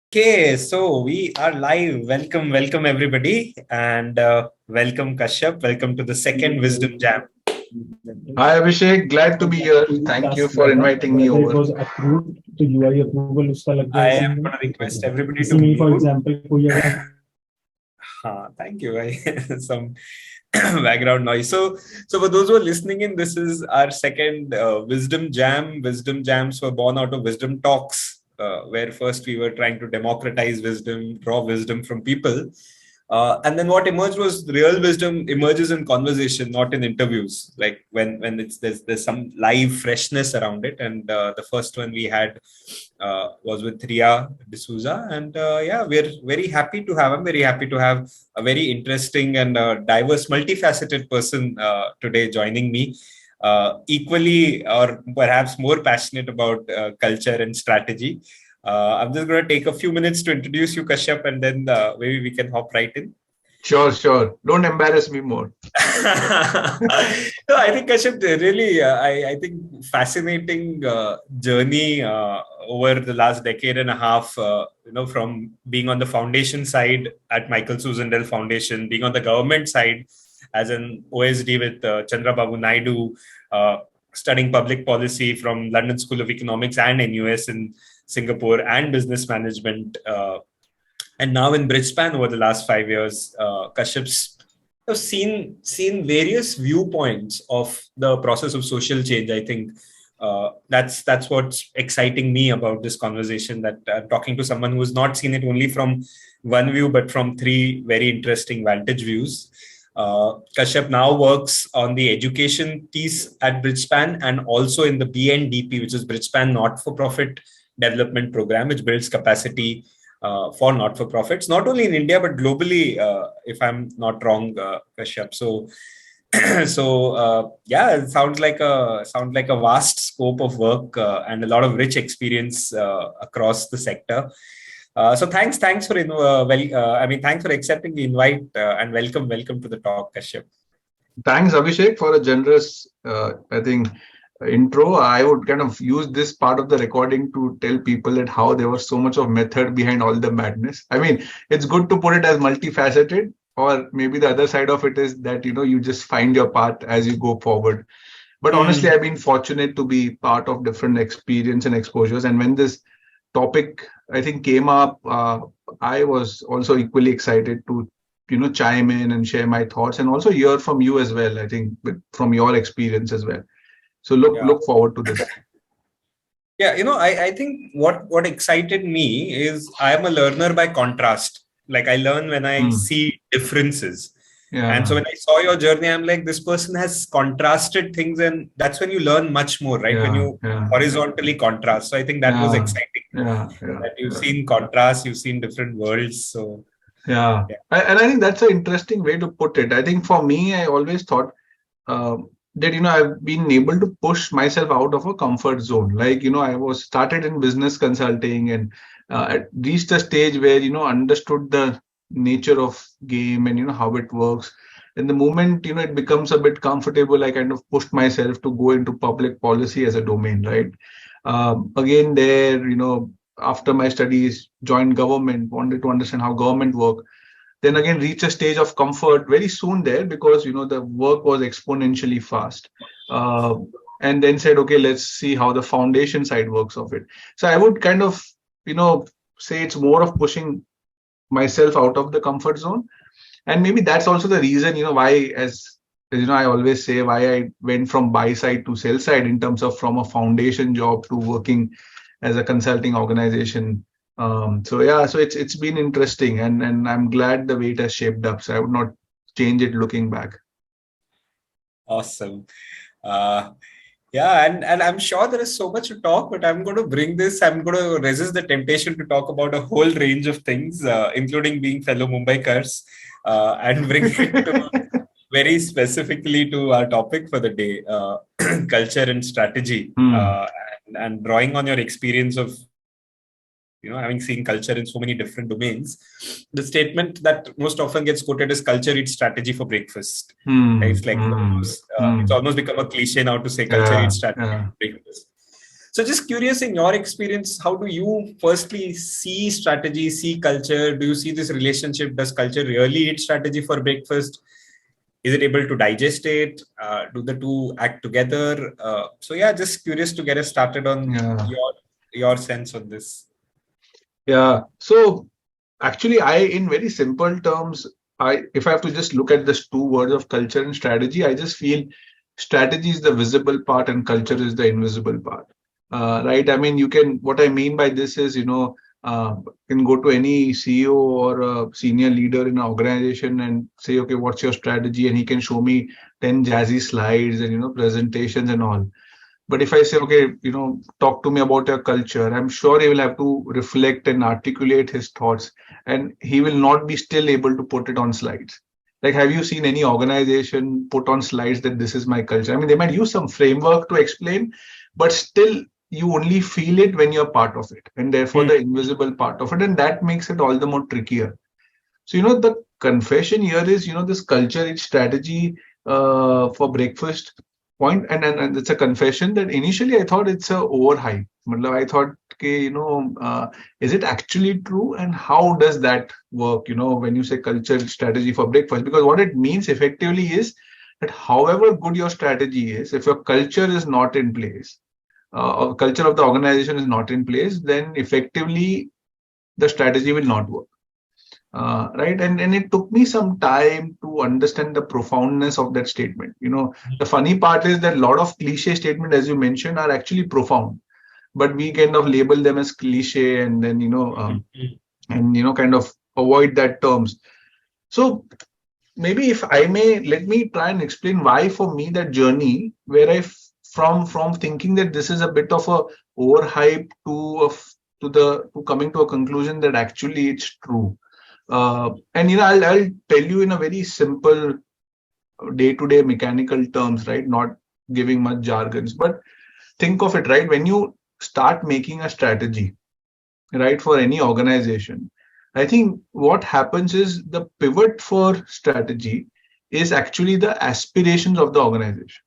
Okay, so we are live. Welcome everybody, and welcome Kashyap. Welcome to the second Wisdom Jam. Hi Abhishek, glad to be here. Thank you for inviting me over. I am going to request everybody to mute. Thank you. Some background noise. So for those who are listening in, this is our second Wisdom Jam. Wisdom Jams were born out of Wisdom Talks, where first we were trying to democratize wisdom, draw wisdom from people. And then what emerged was real wisdom emerges in conversation, not in interviews. Like when there's some live freshness around it. And the first one we had was with Ria D'Souza, and yeah, we're very happy to have. I'm very happy to have a very interesting and diverse, multifaceted person today joining me. Equally, or perhaps more passionate about culture and strategy. I'm just going to take a few minutes to introduce you, Kashyap, and then maybe we can hop right in. Sure. Don't embarrass me more. No, I think Kashyap, really, I think fascinating journey over the last decade and a half. From being on the foundation side at Michael Susandel Foundation, being on the government side as an OSD with Chandra Babu Naidu, studying public policy from London School of Economics and NUS in Singapore, and business management. And now in Bridgespan over the last 5 years, Kashyap's seen various viewpoints of the process of social change. I think that's what's exciting me about this conversation, that I'm talking to someone who has not seen it only from one view, but from three very interesting vantage views. Kashyap now works on the education piece at Bridgespan and also in the BNDP, which is Bridgespan Not-for-Profit Development Program, which builds capacity for not-for-profits, not only in India but globally, if I'm not wrong, Kashyap. Yeah, it sounds like a vast scope of work and a lot of rich experience across the sector. So thanks for thanks for accepting the invite and welcome to the talk, Kashyap. Thanks, Abhishek, for a generous, I think, intro. I would kind of use this part of the recording to tell people that how there was so much of method behind all the madness. I mean, it's good to put it as multifaceted, or maybe the other side of it is that, you just find your path as you go forward. But honestly, I've been fortunate to be part of different experience and exposures. And when this topic, I think, came up, I was also equally excited to, chime in and share my thoughts and also hear from you as well. I think from your experience as well. So look forward to this. Yeah, I think what excited me is I am a learner by contrast. Like, I learn when I see differences. Yeah. And so when I saw your journey, I'm like, this person has contrasted things, and that's when you learn much more, right? When you horizontally contrast. So I think that was exciting. That you've seen contrast, you've seen different worlds. So and I think that's an interesting way to put it. I think for me, I always thought that I've been able to push myself out of a comfort zone. Like, I was started in business consulting and reached a stage where understood the nature of game and how it works. And the moment it becomes a bit comfortable, I kind of pushed myself to go into public policy as a domain, right? Again, there, after my studies, joined government, wanted to understand how government work. Then again, reach a stage of comfort very soon there, because the work was exponentially fast. And then said, okay, let's see how the foundation side works of it. So I would kind of say it's more of pushing myself out of the comfort zone. And maybe that's also the reason why, as I always say, why I went from buy side to sell side, in terms of from a foundation job to working as a consulting organization. So it's been interesting, and I'm glad the way it has shaped up. So I would not change it looking back. Awesome. And I'm sure there is so much to talk, but I'm going to resist the temptation to talk about a whole range of things, including being fellow Mumbaikars, and bring it to very specifically to our topic for the day, culture and strategy, and drawing on your experience of having seen culture in so many different domains. The statement that most often gets quoted is culture eats strategy for breakfast. It's like it's almost become a cliche now to say culture eats strategy for breakfast. So just curious, in your experience, how do you firstly see strategy, see culture? Do you see this relationship? Does culture really eat strategy for breakfast? Is it able to digest it? Do the two act together? So yeah, just curious to get us started on Yeah. your sense on this. Yeah. So actually, in very simple terms, if I have to just look at this two words of culture and strategy, I just feel strategy is the visible part and culture is the invisible part. Right? I mean, what I mean by this is, can go to any CEO or a senior leader in an organization and say, okay, what's your strategy? And he can show me 10 jazzy slides and, presentations and all. But if I say, okay, talk to me about your culture, I'm sure he will have to reflect and articulate his thoughts, and he will not be still able to put it on slides. Like, have you seen any organization put on slides that this is my culture? I mean, they might use some framework to explain, but still, you only feel it when you're part of it, and therefore the invisible part of it, and that makes it all the more trickier. So, the confession here is, this culture, its strategy for breakfast point, and it's a confession that initially I thought it's a overhype. Matlab, I thought, okay, is it actually true? And how does that work, when you say culture strategy for breakfast? Because what it means effectively is that however good your strategy is, if your culture is not in place, or culture of the organization is not in place, then effectively the strategy will not work. Right, and it took me some time to understand the profoundness of that statement. The funny part is that a lot of cliche statements, as you mentioned, are actually profound, but we kind of label them as cliche, and then kind of avoid that terms. So maybe if I may, let me try and explain why for me that journey where from thinking that this is a bit of a overhype to coming to a conclusion that actually it's true. And I'll tell you in a very simple day-to-day mechanical terms, right? Not giving much jargons, but think of it, right? When you start making a strategy, right, for any organization, I think what happens is the pivot for strategy is actually the aspirations of the organization.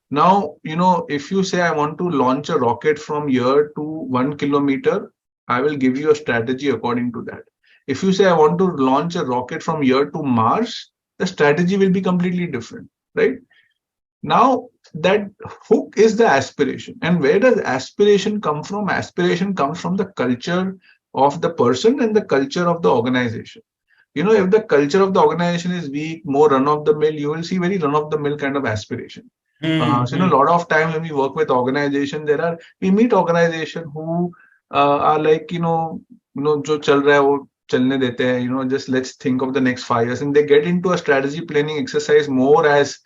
Now, if you say I want to launch a rocket from here to 1 kilometer, I will give you a strategy according to that. If you say I want to launch a rocket from here to Mars, the strategy will be completely different, right? Now, that hook is the aspiration. And where does aspiration come from? Aspiration comes from the culture of the person and the culture of the organization. If the culture of the organization is weak, more run of the mill, you will see very run of the mill kind of aspiration. So, a lot of times when we work with organization, we meet organization who are like, jo chal raha hai, wo chalne dete hai, just let's think of the next 5 years. And they get into a strategy planning exercise more as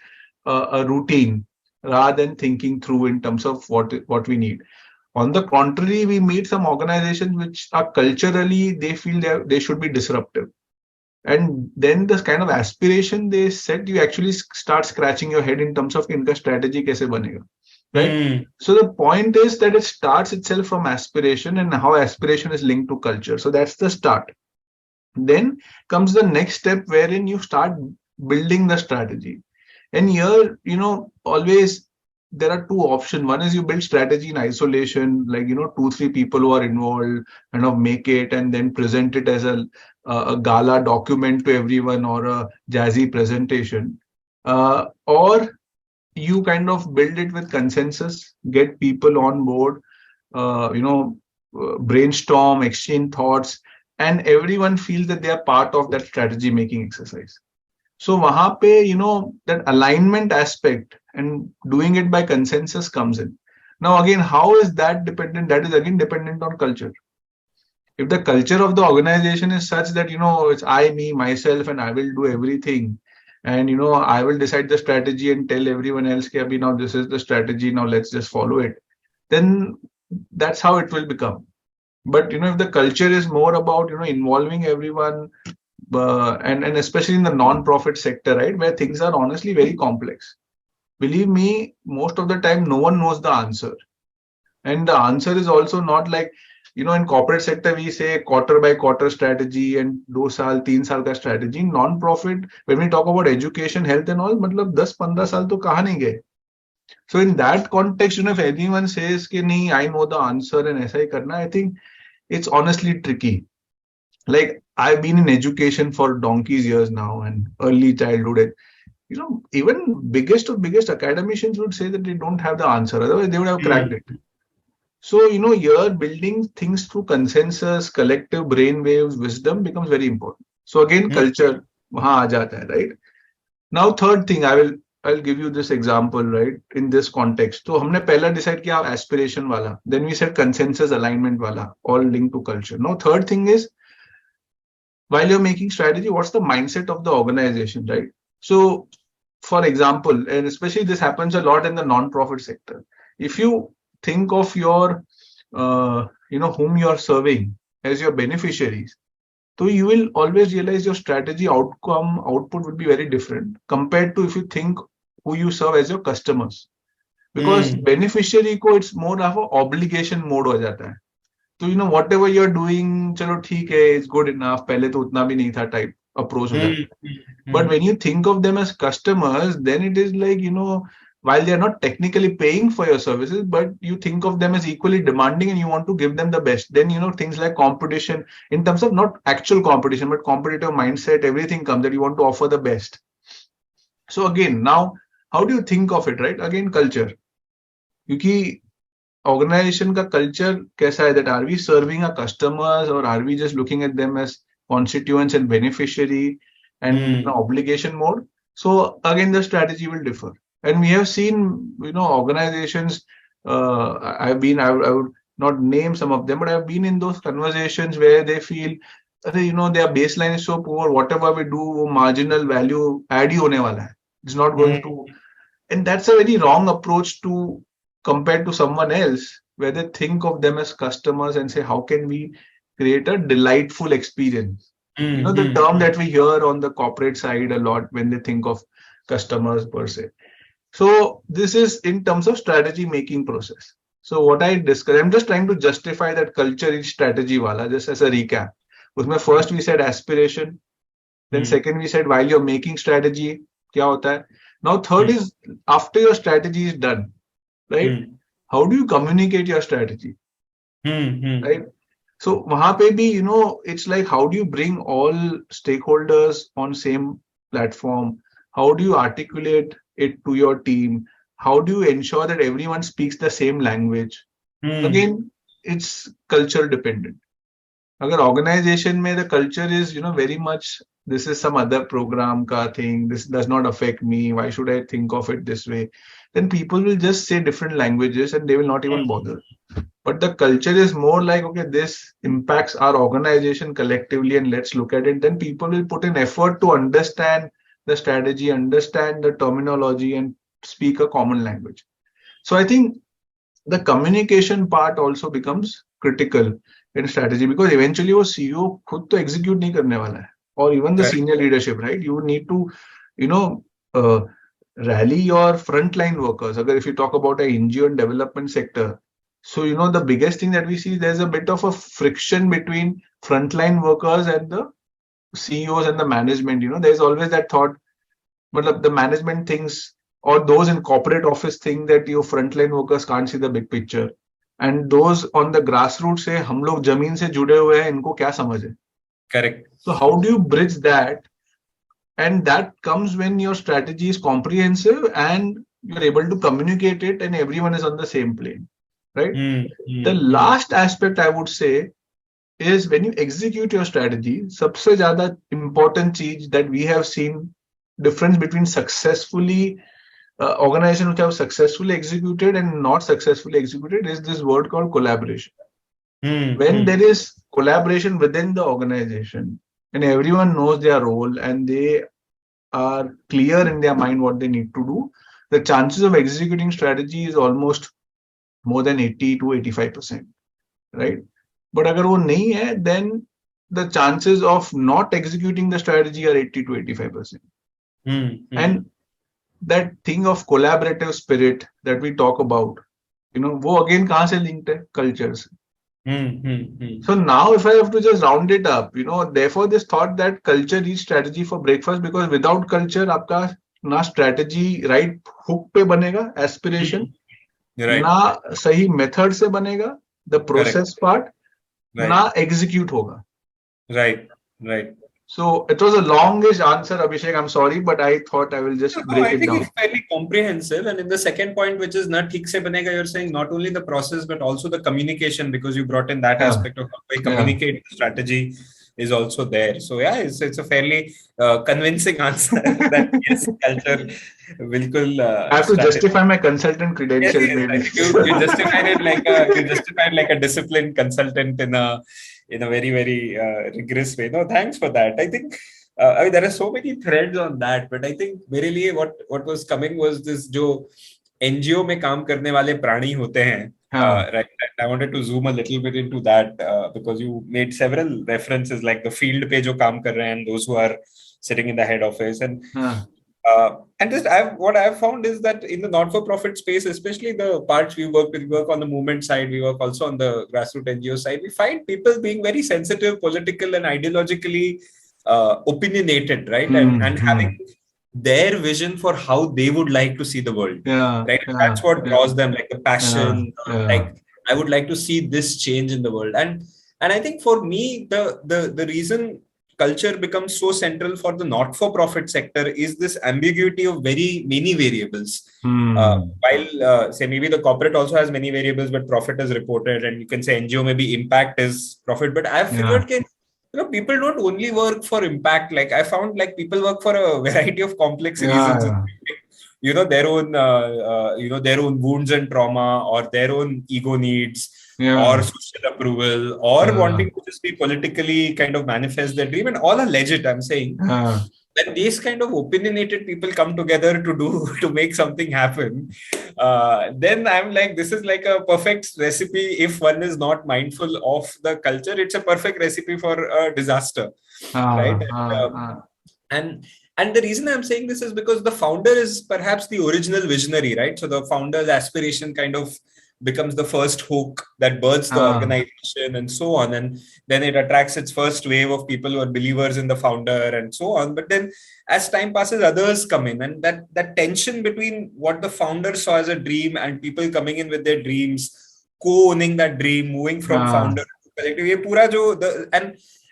a routine rather than thinking through in terms of what we need. On the contrary, we meet some organizations which are culturally, they feel they should be disruptive. And then the kind of aspiration they set, you actually start scratching your head in terms of inka strategy kaise banega, right? So the point is that it starts itself from aspiration and how aspiration is linked to culture. So that's the start. Then comes the next step wherein you start building the strategy. And here, always there are two options. One is you build strategy in isolation, like, 2-3 people who are involved kind of make it and then present it as a gala document to everyone or a jazzy presentation. Or you kind of build it with consensus, get people on board, brainstorm, exchange thoughts, and everyone feels that they are part of that strategy making exercise. So wahan pe, that alignment aspect and doing it by consensus comes in. Now again, how is that dependent? That is again dependent on culture. If the culture of the organization is such that, it's I, me, myself, and I will do everything, and, I will decide the strategy and tell everyone else, okay, now this is the strategy, now let's just follow it, then that's how it will become. But, if the culture is more about, involving everyone, and especially in the non-profit sector, right, where things are honestly very complex. Believe me, most of the time, no one knows the answer. And the answer is also not like, in corporate sector, we say quarter by quarter strategy and 2 saal, 3 saal ka strategy. Non-profit, when we talk about education, health and all, matlab 10-15 saal to kahan nahi gaye. So in that context, if anyone says कि नहीं, I know the answer and ऐसा ही करना, I think it's honestly tricky. Like I've been in education for donkey's years now and early childhood. And, even biggest of biggest academicians would say that they don't have the answer. Otherwise, they would have cracked it. So, you're building things through consensus, collective brain waves, wisdom becomes very important. So again, culture वहाँ आ जाता है, right? Now, third thing, I'll give you this example, right? In this context. तो हमने पहला decide किया aspiration वाला. Then we said consensus alignment वाला, all linked to culture. Now, third thing is, while you're making strategy, what's the mindset of the organization, right? So, for example, and especially this happens a lot in the non-profit sector. If you think of your, whom you're serving as your beneficiaries, so you will always realize your strategy output would be very different compared to if you think who you serve as your customers. Because beneficiary ko it's more of a obligation mode हो जाता है. So whatever you're doing, चलो ठीक है, it's good enough. पहले तो उतना भी नहीं था type approach हो जाता है. But when you think of them as customers, then it is like, while they are not technically paying for your services, but you think of them as equally demanding and you want to give them the best. Then, things like competition, in terms of not actual competition, but competitive mindset, everything comes that you want to offer the best. So again, now, how do you think of it, right? Again, culture. Because organization ka culture kaisa hai, that are we serving our customers or are we just looking at them as constituents and beneficiary and obligation mode? So again, the strategy will differ. And we have seen, organizations, I would not name some of them, but I've been in those conversations where they feel, their baseline is so poor, whatever we do, marginal value add hi hone wala hai. It's not going to, and that's a very wrong approach to compared to someone else, where they think of them as customers and say, how can we create a delightful experience? The term that we hear on the corporate side a lot when they think of customers per se. So this is in terms of strategy making process. So what I discussed, I'm just trying to justify that culture is strategy wala, just as a recap. Usme first we said aspiration, then second we said while you're making strategy, kya hota hai? Now third is after your strategy is done, right? How do you communicate your strategy? Right? So wahan pe bhi, it's like how do you bring all stakeholders on same platform? How do you articulate it to your team? How do you ensure that everyone speaks the same language? Again, it's culture dependent. Agar organization mein the culture is, very much this is some other program ka thing, this does not affect me, why should I think of it this way? Then people will just say different languages and they will not even bother. But the culture is more like, okay, this impacts our organization collectively and let's look at it. Then people will put in effort to understand the strategy, understand the terminology and speak a common language. So I think the communication part also becomes critical in strategy because eventually वो CEO खुद तो execute नहीं करने वाला है, or even the senior leadership, right? You need to, rally your frontline workers. Agar if you talk about an NGO and development sector, so the biggest thing that we see, there's a bit of a friction between frontline workers and the CEOs and the management. There's always that thought, but the management thinks, or those in corporate office think that your frontline workers can't see the big picture. And those on the grassroots say, हम लोग जमीन से जुड़े हुए हैं, इनको क्या समझ है? Correct. So how do you bridge that? And that comes when your strategy is comprehensive and you're able to communicate it and everyone is on the same plane, right? The last aspect I would say is when you execute your strategy, सबसे ज़्यादा important चीज that we have seen difference between successfully organization which have successfully executed and not successfully executed is this word called collaboration. When there is collaboration within the organization and everyone knows their role and they are clear in their mind what they need to do, the chances of executing strategy is almost more than 80 to 85%, right? But agar wo nahi hai, then the chances of not executing the strategy are 80 to 85%. And that thing of collaborative spirit that we talk about, wo again kahan se linked hai? Cultures. So now if I have to just round it up, therefore this thought that culture is strategy for breakfast, because without culture, आपका ना strategy right hook पे बनेगा, aspiration Right. ना सही method से बनेगा, the Correct. Process part ना Right. Execute होगा. Right. Right. So it was a longish answer, Abhishek. I'm sorry, but I thought I will No, just no, break I it think it's down. fairly comprehensive. And in the second point, which is na theek se banega, you're saying not only the process, but also the communication, because you brought in that Yeah, aspect of how I yeah. communicate the strategy is also there. So yeah, it's a fairly convincing answer that yes, culture, bilkul I have to strategy. justify my consultant Yes, credentials, yes. I maybe. think you justified like a disciplined consultant in a very very rigorous way. No, thanks for that. I think I mean, there are so many threads on that, but I think मेरे लिए what was coming was this जो NGO में काम करने वाले प्राणी होते हैं. हाँ, Right. I wanted to zoom a little bit into that because you made several references like the field पे जो काम कर रहे हैं and those who are sitting in the head office हाँ, and just what I've found is that in the not-for-profit space, especially the parts we work with, we work on the movement side, we work also on the grassroots NGO side, we find people being very sensitive, political, and ideologically opinionated, right? And having their vision for how they would like to see the world, yeah, right? yeah, That's what yeah, draws them, like the yeah, passion, yeah. like I would like to see this change in the world, and I think for me, the reason culture becomes so central for the not-for-profit sector is this ambiguity of very many variables. While say maybe the corporate also has many variables, but profit is reported, and you can say NGO maybe impact is profit. But I've Yeah. figured that people don't only work for impact. Like I found like people work for a variety of complex reasons, Yeah, their own their own wounds and trauma, or their own ego needs, or yeah, social approval, or yeah, wanting to just be politically kind of manifest their dream, and all are legit, I'm saying. yeah, When these kind of opinionated people come together to do to make something happen, then I'm like, this is like a perfect recipe. If one is not mindful of the culture, it's a perfect recipe for a disaster, right? And and the reason I'm saying this is because the founder is perhaps the original visionary, right? So the founder's aspiration kind of becomes the first hook that births the organization and so on, and then it attracts its first wave of people who are believers in the founder and so on. But then as time passes, others come in, and that tension between what the founder saw as a dream and people coming in with their dreams, co-owning that dream, moving from founder to collective, ye pura jo the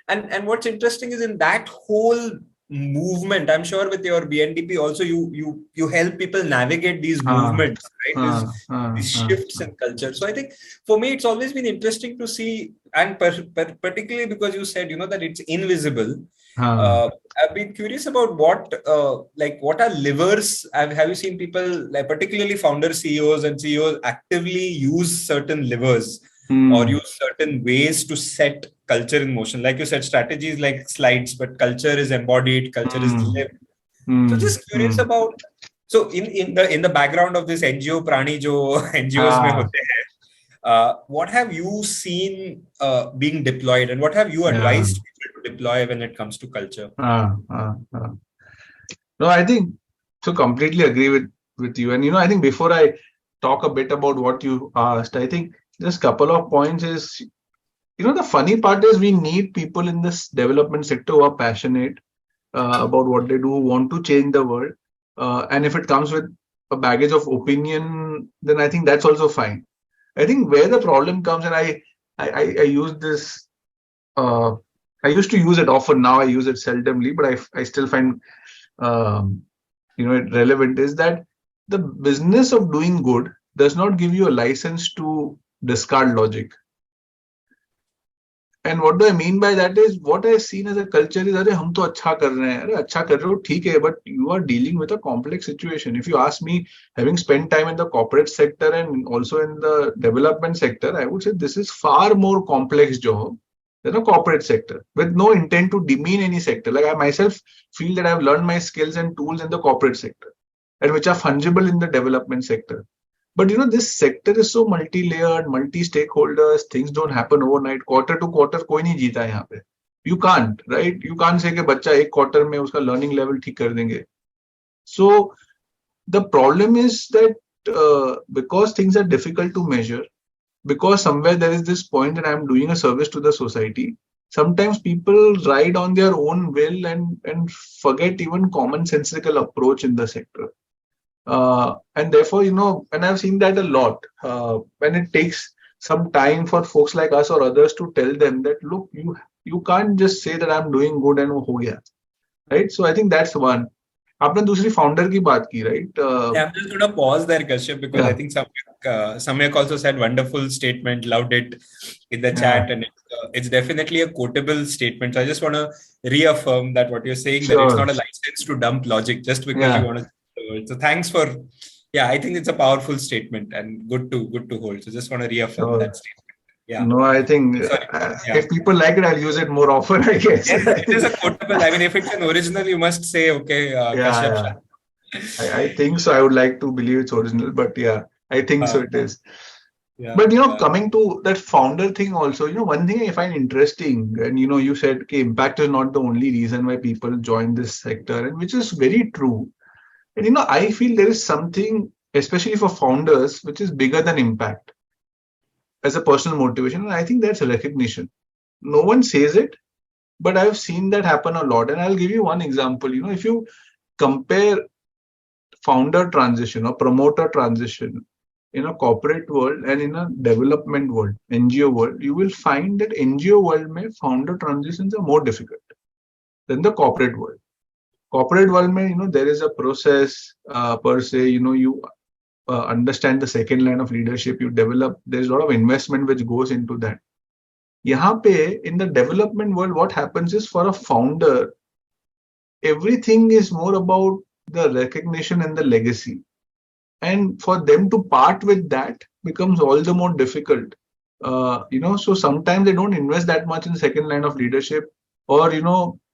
and what's interesting is in that whole movement, I'm sure with your BNDP also, you help people navigate these movements, right? These shifts in culture. So I think for me, it's always been interesting to see, and particularly because you said, that it's invisible. I've been curious about what are levers. Have you seen people, like particularly founder CEOs and CEOs, actively use certain levers or use certain ways to set culture in motion? Like you said, strategies like slides, but culture is embodied, culture is lived. So just curious about, so in the background of this NGO prani jo NGOs mein hote hain, what have you seen being deployed, and what have you advised people to deploy when it comes to culture? No, I think so. Completely agree with you. And I think before I talk a bit about what you asked, I think just couple of points is, the funny part is we need people in this development sector who are passionate about what they do, want to change the world. And if it comes with a baggage of opinion, then I think that's also fine. I think where the problem comes, and I use this, I used to use it often. Now I use it seldomly, but I still find it relevant, is that the business of doing good does not give you a license to discard logic. And what do I mean by that is, what I've seen as a culture is, अरे हम तो अच्छा कर रहे हैं, अरे अच्छा कर रहे हो ठीक है, but you are dealing with a complex situation. If you ask me, having spent time in the corporate sector and also in the development sector, I would say this is far more complex job than a corporate sector, with no intent to demean any sector. Like I myself feel that I've learned my skills and tools in the corporate sector, and which are fungible in the development sector. But this sector is so multi-layered, multi-stakeholders. Things don't happen overnight. Quarter to quarter, कोई नहीं जीता यहाँ पे. You can't, right? You can't say कि बच्चा एक quarter में उसका learning level ठीक कर देंगे. So the problem is that because things are difficult to measure, because somewhere there is this point that I'm doing a service to the society, sometimes people ride on their own will and forget even commonsensical approach in the sector. And therefore, and I've seen that a lot, when it takes some time for folks like us or others to tell them that, look, you can't just say that I'm doing good and ho gaya, right? So I think that's one. आपने दूसरी founder की बात की, right? Yeah, I'm just going to pause there, Kashyap, because I Yeah, think Samyak also said wonderful statement, loved it in the yeah, chat, and it's definitely a quotable statement. So I just want to reaffirm that what you're saying, that it's sure. not a license to dump logic just because you Yeah, want to use the word. So thanks for, yeah, I think it's a powerful statement and good to hold. So just want to reaffirm sure. that statement. Yeah. No, I think Sorry. Yeah. if people like it, I'll use it more often, I guess. Yes, it is a quotable. I mean, if it's an original, you must say, okay, Yeah, Kashyap yeah. Shah. I think so. I would like to believe it's original, but yeah, I think so Uh, it is. yeah. But coming to that founder thing also, one thing I find interesting, and you said okay, impact is not the only reason why people join this sector, and which is very true. And I feel there is something, especially for founders, which is bigger than impact as a personal motivation. And I think that's recognition. No one says it, but I've seen that happen a lot. And I'll give you one example. If you compare founder transition or promoter transition in a corporate world and in a development world, NGO world, you will find that NGO world mein founder transitions are more difficult than the corporate world. Corporate world mein, there is a process per se, you understand the second line of leadership, you develop, there's a lot of investment which goes into that. Yahan pe, in the development world, what happens is for a founder, everything is more about the recognition and the legacy. And for them to part with that becomes all the more difficult. So sometimes they don't invest that much in second line of leadership, or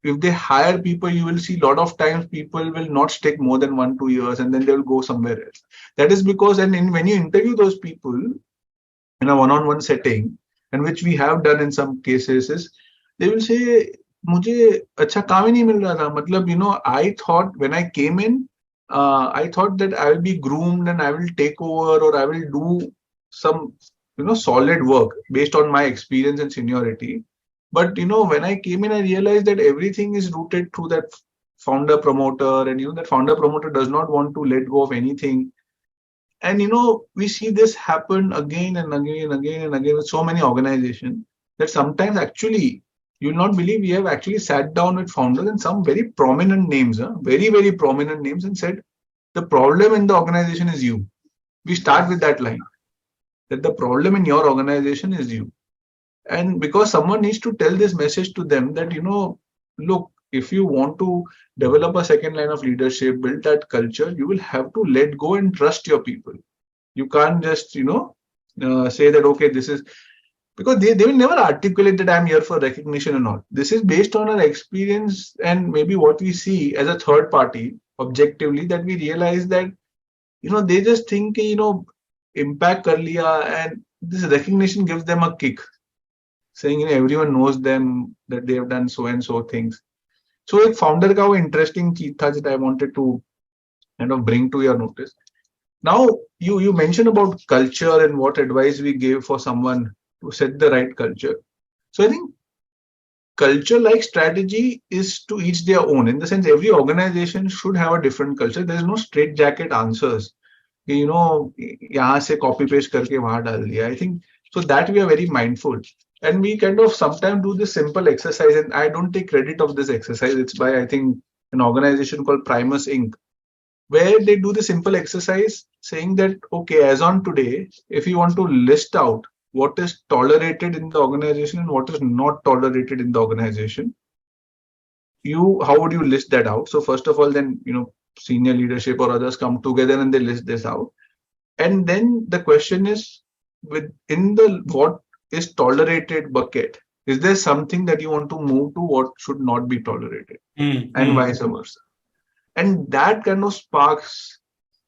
if they hire people, you will see a lot of times people will not stick more than 1-2 years and then they will go somewhere else. That is because, when you interview those people in a one-on-one setting, and which we have done in some cases, is they will say, मुझे अच्छा काम ही नहीं मिल रहा था. मतलब, I thought when I came in, I thought that I will be groomed and I will take over, or I will do some, solid work based on my experience and seniority. But, when I came in, I realized that everything is rooted through that founder promoter, and, that founder promoter does not want to let go of anything. And, we see this happen again and again and again and again with so many organizations, that sometimes actually, you'll not believe, we have actually sat down with founders and some very prominent names, very, very prominent names, and said, the problem in the organization is you. We start with that line, that the problem in your organization is you. And because someone needs to tell this message to them that, look, if you want to develop a second line of leadership, build that culture, you will have to let go and trust your people. You can't just, say that, okay, this is, because they will never articulate that I'm here for recognition and all. This is based on our experience and maybe what we see as a third party objectively, that we realize that, they just think, impact kar liya, and this recognition gives them a kick, saying, everyone knows them, that they have done so and so things. So एक founder का वो interesting चीज था that I wanted to kind of bring to your notice. Now, you mentioned about culture and what advice we gave for someone to set the right culture. So I think culture like strategy is to each their own. In the sense, every organization should have a different culture. There is no straight jacket answers. यहाँ से copy paste करके वहां डाल दिया. I think so that we are very mindful. And we kind of sometimes do this simple exercise, and I don't take credit of this exercise. It's by, I think, an organization called Primus Inc., where they do the simple exercise saying that, okay, as on today, if you want to list out what is tolerated in the organization and what is not tolerated in the organization, how would you list that out? So first of all, then, senior leadership or others come together and they list this out. And then the question is, within the what is tolerated bucket, is there something that you want to move to what should not be tolerated, and vice versa? And that kind of sparks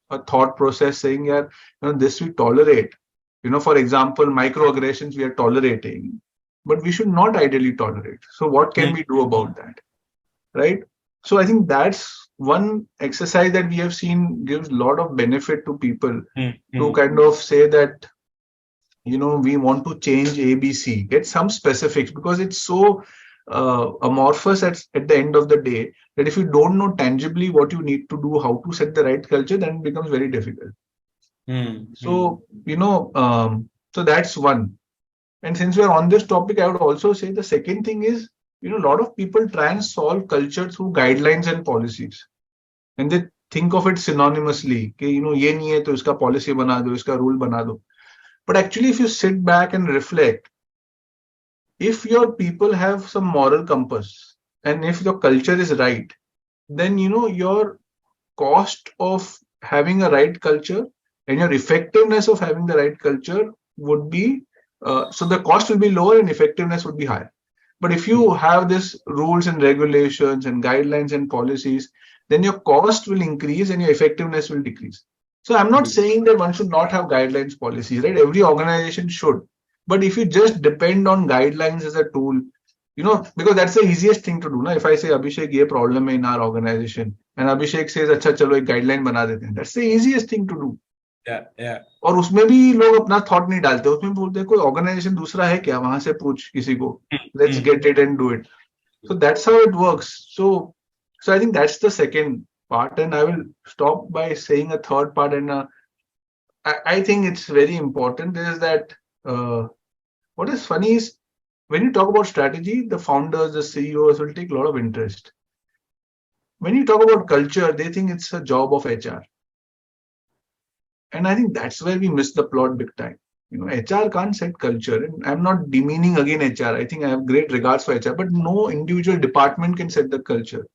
a thought process saying, yeah, this we tolerate. For example, microaggressions we are tolerating, but we should not ideally tolerate. So what can we do about that? Right? So I think that's one exercise that we have seen gives a lot of benefit to people to kind of say that we want to change ABC, get some specifics, because it's so amorphous at the end of the day, that if you don't know tangibly what you need to do, how to set the right culture, then it becomes very difficult. So, so that's one. And since we're on this topic, I would also say the second thing is, a lot of people try and solve culture through guidelines and policies. And they think of it synonymously. कि, ये नहीं है तो इसका policy बना दो, इसका rule बना दो. But actually, if you sit back and reflect, if your people have some moral compass and if your culture is right, then your cost of having a right culture and your effectiveness of having the right culture would be so the cost will be lower and effectiveness would be higher. But if you have this rules and regulations and guidelines and policies, then your cost will increase and your effectiveness will decrease. So I'm not saying that one should not have guidelines, policies, right? Every organization should. But if you just depend on guidelines as a tool, because that's the easiest thing to do. If I say, Abhishek, ye problem hai in our organization, and Abhishek says, अच्छा चलो एक guideline बना देते हैं. That's the easiest thing to do. Yeah. और उसमें भी लोग अपना थॉट नहीं डालते, उसमें बोलते हैं कोई ऑर्गेनाइजेशन दूसरा है क्या, वहां से पूछ किसी को, let's get it and do it. So that's how it works. So I think that's the second part, and I will stop by saying a third part. And I think it's very important is that what is funny is when you talk about strategy, the founders, the CEOs will take a lot of interest. When you talk about culture, they think it's a job of HR. And I think that's where we miss the plot big time. HR can't set culture. And I'm not demeaning again HR. I think I have great regards for HR, but no individual department can set the culture.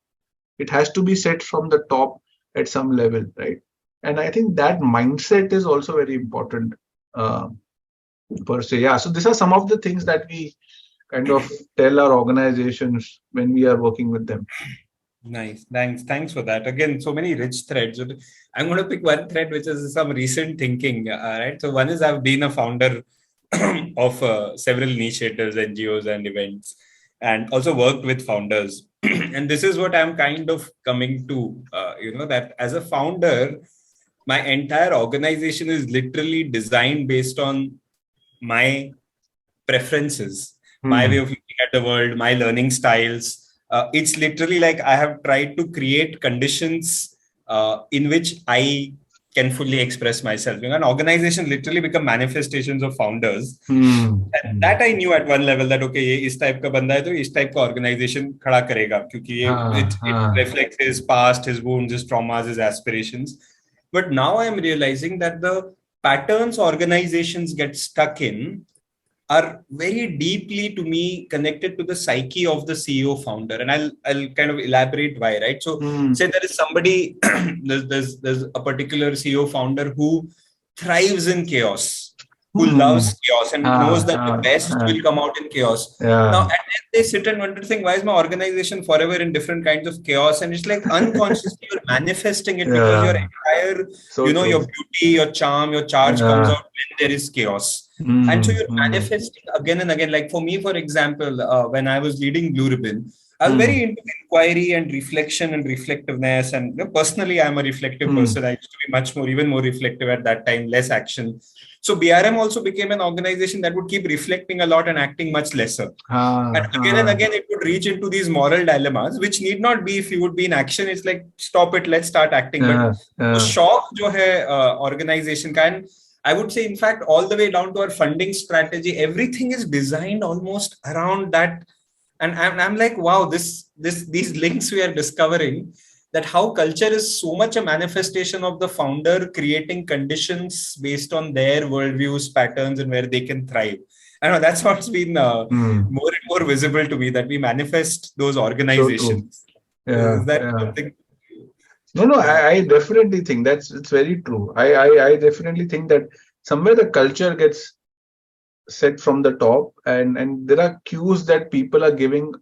It has to be set from the top at some level, right? And I think that mindset is also very important per se. Yeah. So these are some of the things that we kind of tell our organizations when we are working with them. Nice. Thanks for that. Again, so many rich threads. I'm going to pick one thread, which is some recent thinking. Right. So one is I've been a founder of several initiatives, NGOs and events, and also worked with founders. And this is what I'm kind of coming to, that as a founder, my entire organization is literally designed based on my preferences, my way of looking at the world, my learning styles. It's literally like I have tried to create conditions in which I can fully express myself. An organization literally become manifestations of founders. And that I knew at one level that, okay, ये इस type का बंदा है तो इस type का organization खड़ा करेगा क्योंकि it reflects his past, his wounds, his traumas, his aspirations. But now I am realizing that the patterns organizations get stuck in are very deeply to me connected to the psyche of the CEO founder. And I'll kind of elaborate why, right? So say there is somebody, there's a particular CEO founder who thrives in chaos, who loves chaos and knows that the best will come out in chaos. Now, and then they sit and wonder, think, why is my organization forever in different kinds of chaos? And it's like unconsciously you're manifesting it because your entire, your beauty, your charm, your charge comes out when there is chaos. And so you're manifesting again and again. Like for me, for example, when I was leading Blue Ribbon, I was very into inquiry and reflection and reflectiveness. And personally, I'm a reflective person. I used to be even more reflective at that time, less action. So BRM also became an organization that would keep reflecting a lot and acting much lesser. And again, it would reach into these moral dilemmas, which need not be if you would be in action. It's like, stop it, let's start acting. But the shock jo hai organization can, I would say, in fact, all the way down to our funding strategy, everything is designed almost around that. And I'm like, wow, these links we are discovering, that how culture is so much a manifestation of the founder creating conditions based on their worldviews, patterns, and where they can thrive. I know that's what's been more and more visible to me, that we manifest those organizations. So is that something? No, I definitely think it's very true. I definitely think that somewhere the culture gets set from the top, and there are cues that people are giving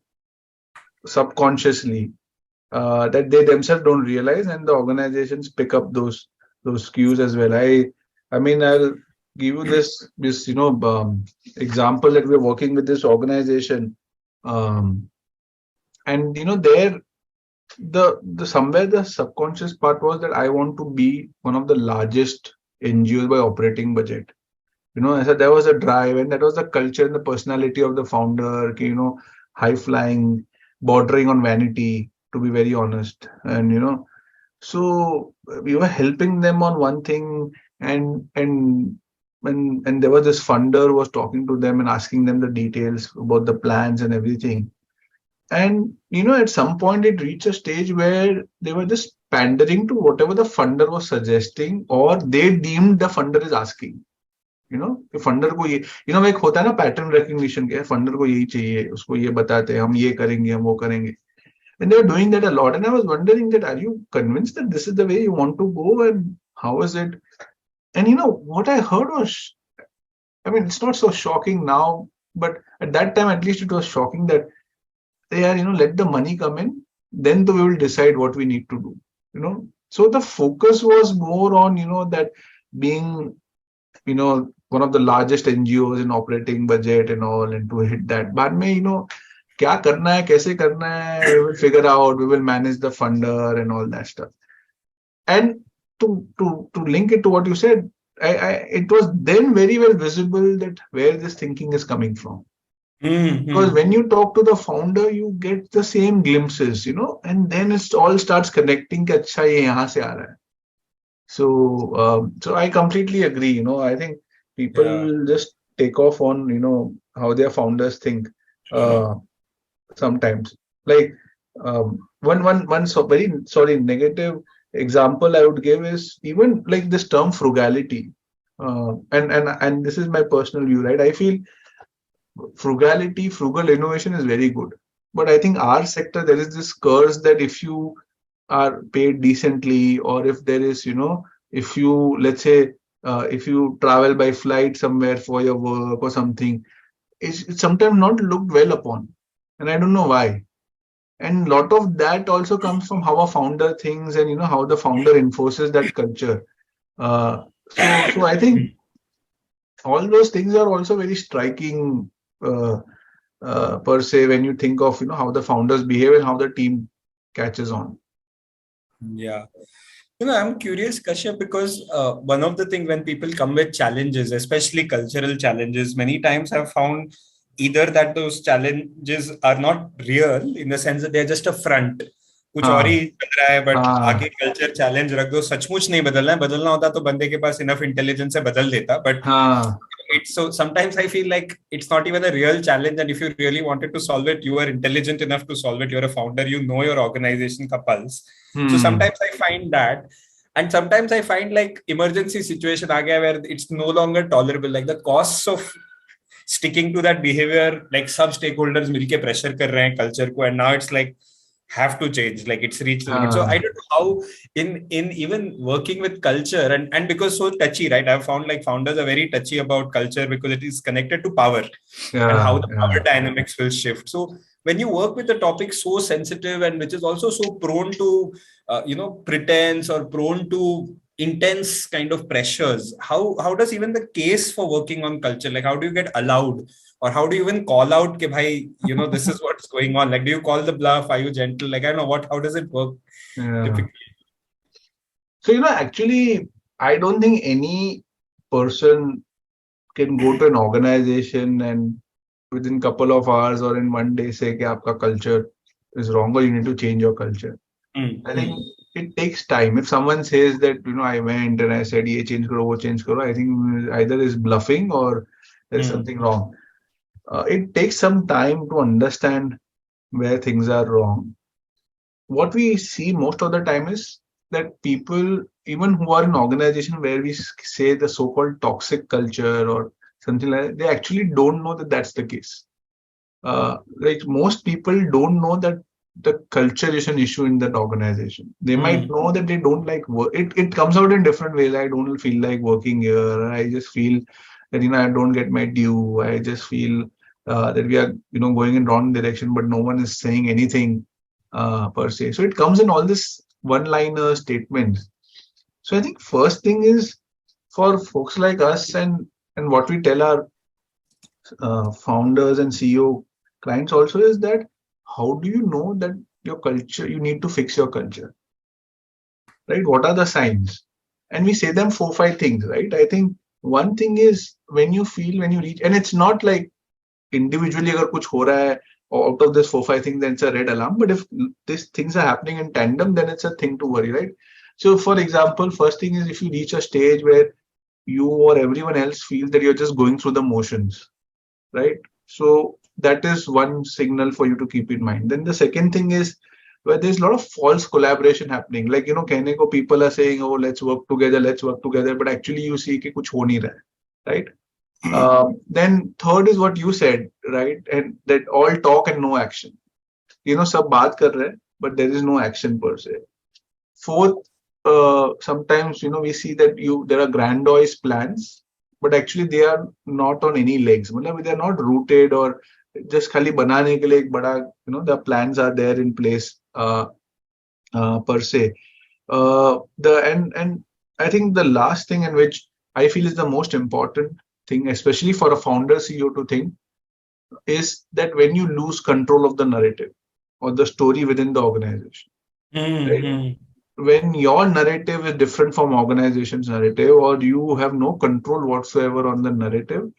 subconsciously that they themselves don't realize, and the organizations pick up those cues as well. I mean, I'll give you this example that we're working with this organization, and there the somewhere the subconscious part was that I want to be one of the largest NGOs by operating budget. So there was a drive, and that was the culture and the personality of the founder. High flying, bordering on vanity, to be very honest. And so we were helping them on one thing, and there was this funder who was talking to them and asking them the details about the plans and everything. And at some point it reached a stage where they were just pandering to whatever the funder was suggesting, or they deemed the funder is asking. कि funder को ये एक होता है ना pattern recognition के, funder को यही चाहिए, उसको ये बताते हैं, हम ये करेंगे, हम वो करेंगे. And they were doing that a lot. And I was wondering that, are you convinced that this is the way you want to go, and how is it? And what I heard was, I mean, it's not so shocking now, but at that time, at least it was shocking that they are, let the money come in, then we will decide what we need to do, So the focus was more on, that being, one of the largest NGOs in operating budget and all, and to hit that. But क्या करना है, कैसे करना है, we will figure out, we will manage the funder and all that stuff. And to link it to what you said, it was then very well visible that where this thinking is coming from. Because when you talk to the founder, you get the same glimpses, and then it all starts connecting कि अच्छा ये यहाँ से आ रहा है. So I completely agree. I think people just take off on how their founders think. Sometimes, like one so very negative example I would give is even like this term frugality. And this is my personal view, right? I feel frugal innovation is very good, but I think our sector, there is this curse that if you are paid decently, or if there is, if you, let's say, if you travel by flight somewhere for your work or something, it's sometimes not looked well upon. And I don't know why. And a lot of that also comes from how a founder thinks, and how the founder enforces that culture. So I think all those things are also very striking per se when you think of how the founders behave and how the team catches on. Yeah. I'm curious, Kashyap, because one of the things when people come with challenges, especially cultural challenges, many times I've found either that those challenges are not real in the sense that they're just a front. कुछ और ही चल रहा है, but आगे culture challenge रख दो, सचमुच नहीं बदलना है. बदलना होता तो बंदे के पास इनफ इंटेलिजेंस है, बदल देता. But it's so sometimes I feel like it's not even a real challenge, and if you really wanted to solve it, you are intelligent enough to solve it. You're a founder, you know your organization ka pulse. So sometimes I find that, and sometimes I find like emergency situation aa gaya where it's no longer tolerable. Like the costs of sticking to that behavior, like sub stakeholders milke pressure kar rahe hain culture ko, and now it's like have to change, like it's reached the limit. So I don't know how in even working with culture, and because so touchy, right? I've found like founders are very touchy about culture because it is connected to power and how the power dynamics will shift. So when you work with a topic so sensitive and which is also so prone to pretense or prone to intense kind of pressures, how does even the case for working on culture, like how do you get allowed, or how do you even call out ke bhai, this is what's going on? Like, do you call the bluff? Are you gentle? Like, I don't know how does it work typically? So actually I don't think any person can go to an organization and within a couple of hours or in one day say that your culture is wrong or you need to change your culture. I think it takes time. If someone says that I went and I said ye change karo, wo change karo, I think either is bluffing or there's something wrong. It takes some time to understand where things are wrong. What we see most of the time is that people, even who are in organization where we say the so-called toxic culture or something like that, they actually don't know that that's the case. Like most people don't know that the culture is an issue in that organization. They might know that they don't like work. It comes out in different ways. I don't feel like working here. I just feel that I don't get my due. I just feel that we are going in wrong direction, but no one is saying anything per se. So it comes in all this one-liner statements. So I think first thing is for folks like us and what we tell our founders and CEO clients also is that how do you know that your culture, you need to fix your culture, right? What are the signs? And we say them 4-5 things, right? I think one thing is when you reach, and it's not like individually अगर कुछ हो रहा है out of this 4-5 things, then it's a red alarm. But if these things are happening in tandem, then it's a thing to worry, right? So, for example, first thing is if you reach a stage where you or everyone else feels that you're just going through the motions, right? So that is one signal for you to keep in mind. Then the second thing is where there's a lot of false collaboration happening. Like, कहने को people are saying, oh, let's work together. But actually you see कि कुछ हो नहीं रहा है, right? Then third is what you said, right? And that all talk and no action. सब बात कर रहे हैं, but there is no action per se. Fourth, sometimes we see that there are grandiose plans, but actually they are not on any legs. मतलब they are not rooted or just खाली बनाने के लिए एक बड़ा the plans are there in place per se. And I think the last thing in which I feel is the most important thing, especially for a founder CEO to think, is that when you lose control of the narrative or the story within the organization, right? When your narrative is different from organization's narrative, or you have no control whatsoever on the narrative,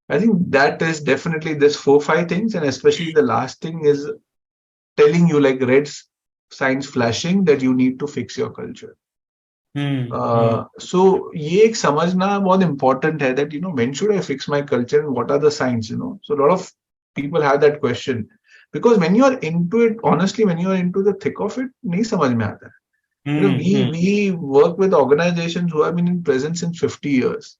I think that is definitely this 4-5 things, and especially the last thing is telling you like red signs flashing that you need to fix your culture. So ये एक समझना बहुत important है that when should I fix my culture and what are the signs, so a lot of people have that question because when you are into it, honestly, when you are into the thick of it, नहीं समझ में आता है. We work with organizations who have been in presence since 50 years.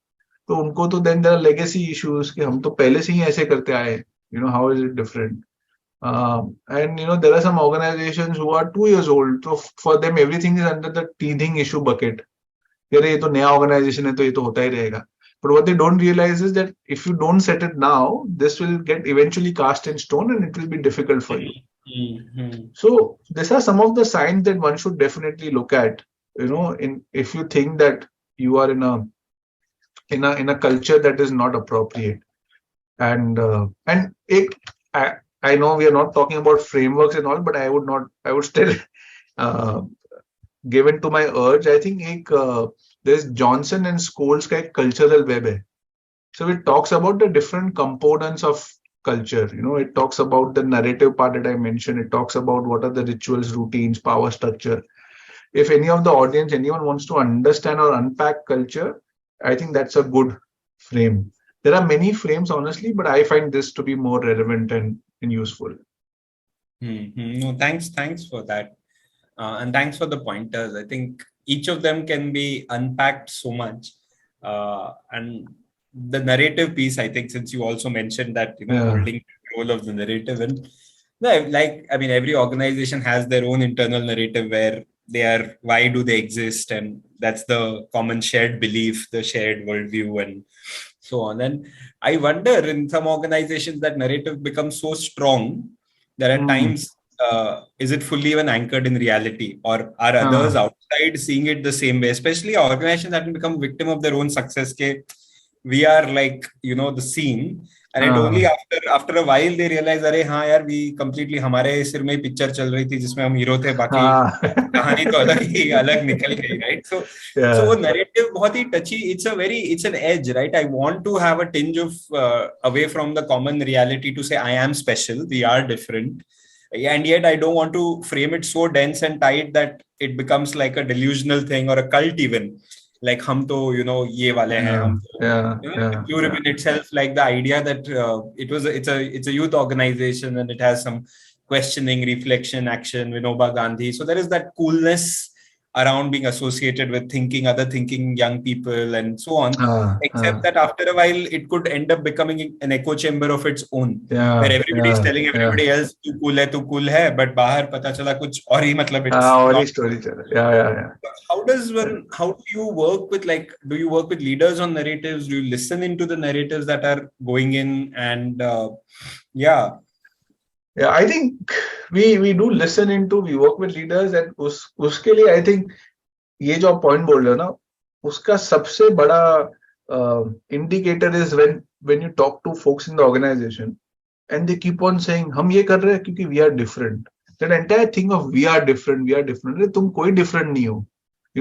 तो उनको तो then there are legacy issues कि हम तो पहले से ही ऐसे करते आए, how is it different? And there are some organizations who are 2 years old, so for them everything is under the teething issue bucket. ये तो नया organization है तो ये तो होता ही रहेगा. But what they don't realize is that if you don't set it now, this will get eventually cast in stone and it will be difficult for you. So these are some of the signs that one should definitely look at. If you think that you are in a culture that is not appropriate, and I know we are not talking about frameworks and all, but I would still give in to my urge. I think there's Johnson and Scholes ka cultural web hai. So it talks about the different components of culture. It talks about the narrative part that I mentioned. It talks about what are the rituals, routines, power structure. If any of the audience, anyone wants to understand or unpack culture, I think that's a good frame. There are many frames, honestly, but I find this to be more relevant and useful. No, thanks for that. And thanks for the pointers. I think each of them can be unpacked so much. And the narrative piece, I think, since you also mentioned that, holding control of the narrative, and every organization has their own internal narrative where why do they exist? And that's the common shared belief, the shared worldview, and so on. And I wonder in some organizations that narrative becomes so strong that at times, is it fully even anchored in reality, or are others outside seeing it the same way? Especially organizations that can become victim of their own success. We are like, the scene, and it only after a while they realize, अरे हाँ यार, we completely हमारे सिर में picture चल रही थी जिसमें हम हीरो थे, बाकी कहानी तो अलग निकल गई, right? So वो narrative बहुत ही touchy. It's an edge, right? I want to have a tinge of away from the common reality to say I am special, we are different. And yet I don't want to frame it so dense and tight that it becomes like a delusional thing or a cult even. Like hum to, ye wale hain, hum to, in itself, like the idea that it's a youth organization and it has some questioning, reflection, action, Vinoba Gandhi. So there is that coolness around being associated with other thinking young people and so on, except that after a while it could end up becoming an echo chamber of its own, where everybody is telling everybody else tu cool hai, but bahar pata chala kuch aur hi, matlab it's story. How do you work with, do you work with leaders on narratives? Do you listen into the narratives that are going in? And I think we do listen into, we work with leaders, and uske liye I think ये जो आप point बोल रहे हो ना, उसका सबसे बड़ा indicator is when you talk to folks in the organization and they keep on saying हम ये कर रहे हैं क्योंकि we are different. That entire thing of we are different, तुम कोई different नहीं हो.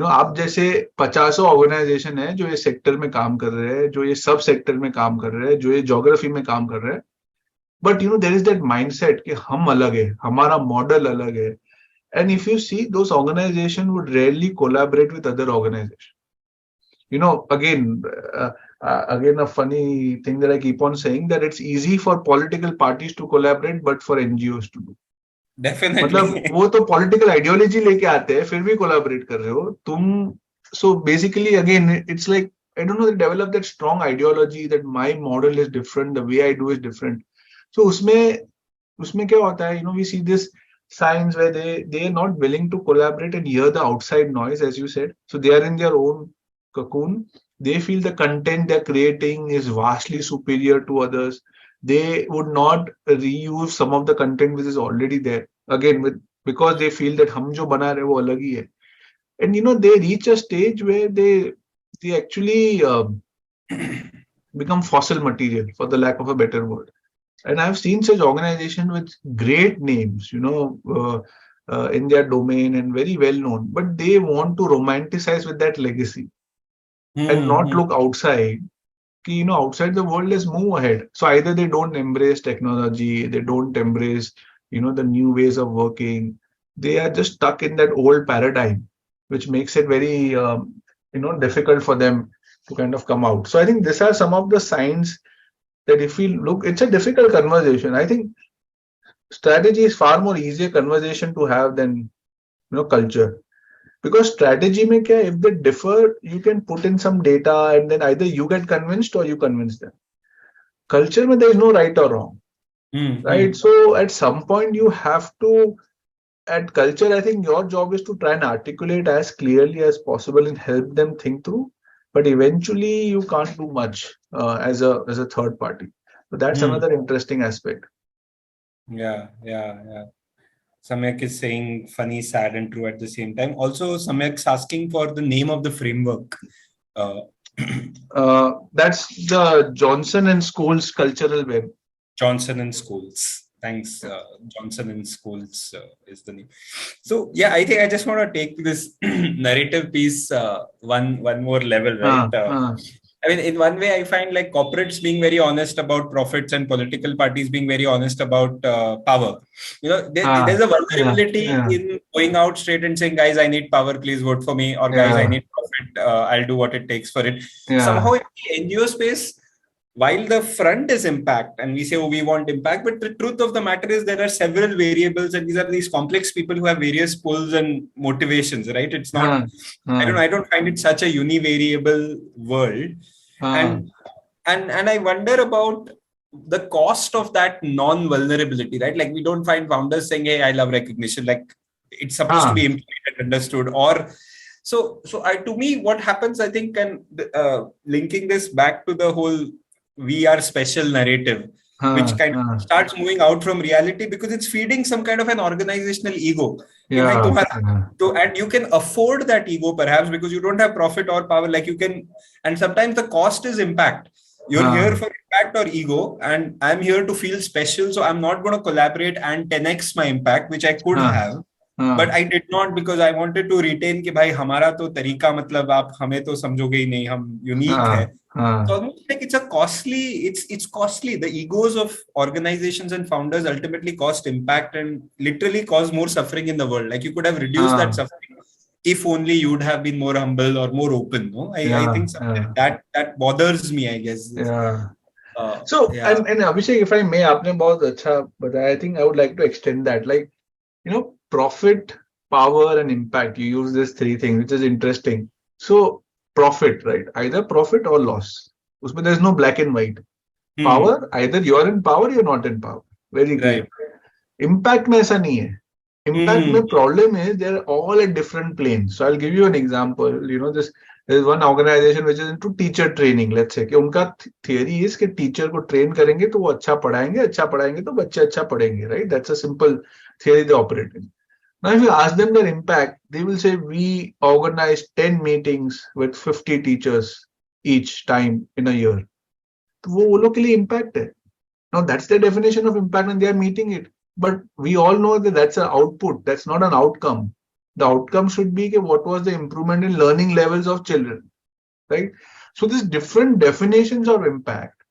आप जैसे 50 ऑर्गेनाइजेशन है जो ये सेक्टर में काम कर रहे हैं, जो ये सब सेक्टर में काम कर रहे हैं, जो ये ज्योग्राफी में काम कर रहे हैं, but there is that mindset कि हम अलग है, हमारा मॉडल अलग है. And if you see those organisation would rarely collaborate with other organisation. Again, again, a funny thing that I keep on saying, that it's easy for political parties to collaborate, but for NGOs to do. मतलब Definitely. वो तो political ideology लेके आते हैं, फिर भी collaborate कर रहे हो तुम. So basically again it's like, I don't know, develop that strong ideology that my model is different, the way I do is different. So उसमें उसमें क्या होता है, we see this signs where they are not willing to collaborate and hear the outside noise, as you said. So they are in their own cocoon. They feel the content they're creating is vastly superior to others. They would not reuse some of the content which is already there, again because they feel that हम जो बना रहे वो अलग ही है. And they reach a stage where they actually become fossil material, for the lack of a better word. And I've seen such organizations with great names, in their domain and very well known, but they want to romanticize with that legacy and not look outside. Outside the world, let's move ahead. So either they don't embrace technology, they don't embrace, the new ways of working. They are just stuck in that old paradigm, which makes it very, difficult for them to kind of come out. So I think these are some of the signs that if we look, it's a difficult conversation. I think strategy is far more easier conversation to have than culture, because strategy mein kya, if they differ, you can put in some data and then either you get convinced or you convince them. Culture mein there is no right or wrong, right? So at some point you have to, at culture, I think your job is to try and articulate as clearly as possible and help them think through, but eventually you can't do much as a third party. So that's another interesting aspect. Yeah. Samyak is saying funny, sad, and true at the same time. Also, Samyak's asking for the name of the framework. That's the Johnson and Scholes Cultural Web. Johnson and Scholes. Thanks, Johnson and Scholes is the name. So yeah, I think I just want to take this narrative piece one more level, right? I mean, in one way, I find like corporates being very honest about profits and political parties being very honest about power. There's a vulnerability in going out straight and saying, guys, I need power, please vote for me, or guys, I need profit, I'll do what it takes for it. Somehow in the NGO space, while the front is impact and we say, oh, we want impact, but the truth of the matter is there are several variables and these complex people who have various pulls and motivations, right? It's not, I don't find it such a univariable world. And I wonder about the cost of that non-vulnerability, right? Like we don't find founders saying, hey, I love recognition. Like it's supposed to be implemented, understood, or so to me, what happens, I think, and linking this back to the whole we are special narrative, which kind of starts moving out from reality because it's feeding some kind of an organizational ego. So, and you can afford that ego perhaps because you don't have profit or power, like you can, and sometimes the cost is impact. You're here for impact or ego, and I'm here to feel special. So I'm not going to collaborate and 10x my impact, which I could have. But I did not because I wanted to retain कि भाई हमारा तो तरीका मतलब आप हमें तो समझोगे ही नहीं, हम unique है. So almost like it's costly. The egos of organizations and founders ultimately cost impact and literally cause more suffering in the world. Like you could have reduced that suffering if only you would have been more humble or more open. No, I think that bothers me, I guess. And Abhishek, if I may, आपने बहुत अच्छा बताया. I think I would like to extend that. Like, profit, power, and impact. You use these three things, which is interesting. So profit, right? Either profit or loss. Usme there's no black and white. Power, either you're in power, you're not in power. Very clear. Right. Impact में ऐसा नहीं है. Impact में problem is they're all at different planes. So I'll give you an example. There's one organization which is into teacher training. Let's say कि उनका theory is कि teacher को train करेंगे तो वो अच्छा पढ़ाएंगे तो बच्चे अच्छा पढ़ेंगे, right? That's a simple theory they operate in. Now, if you ask them their impact, they will say, we organize 10 meetings with 50 teachers each time in a year. So, वो लोग के लिए impact है. Now, that's the definition of impact and they are meeting it. But we all know that that's an output. That's not an outcome. The outcome should be what was the improvement in learning levels of children, right? So these different definitions of impact,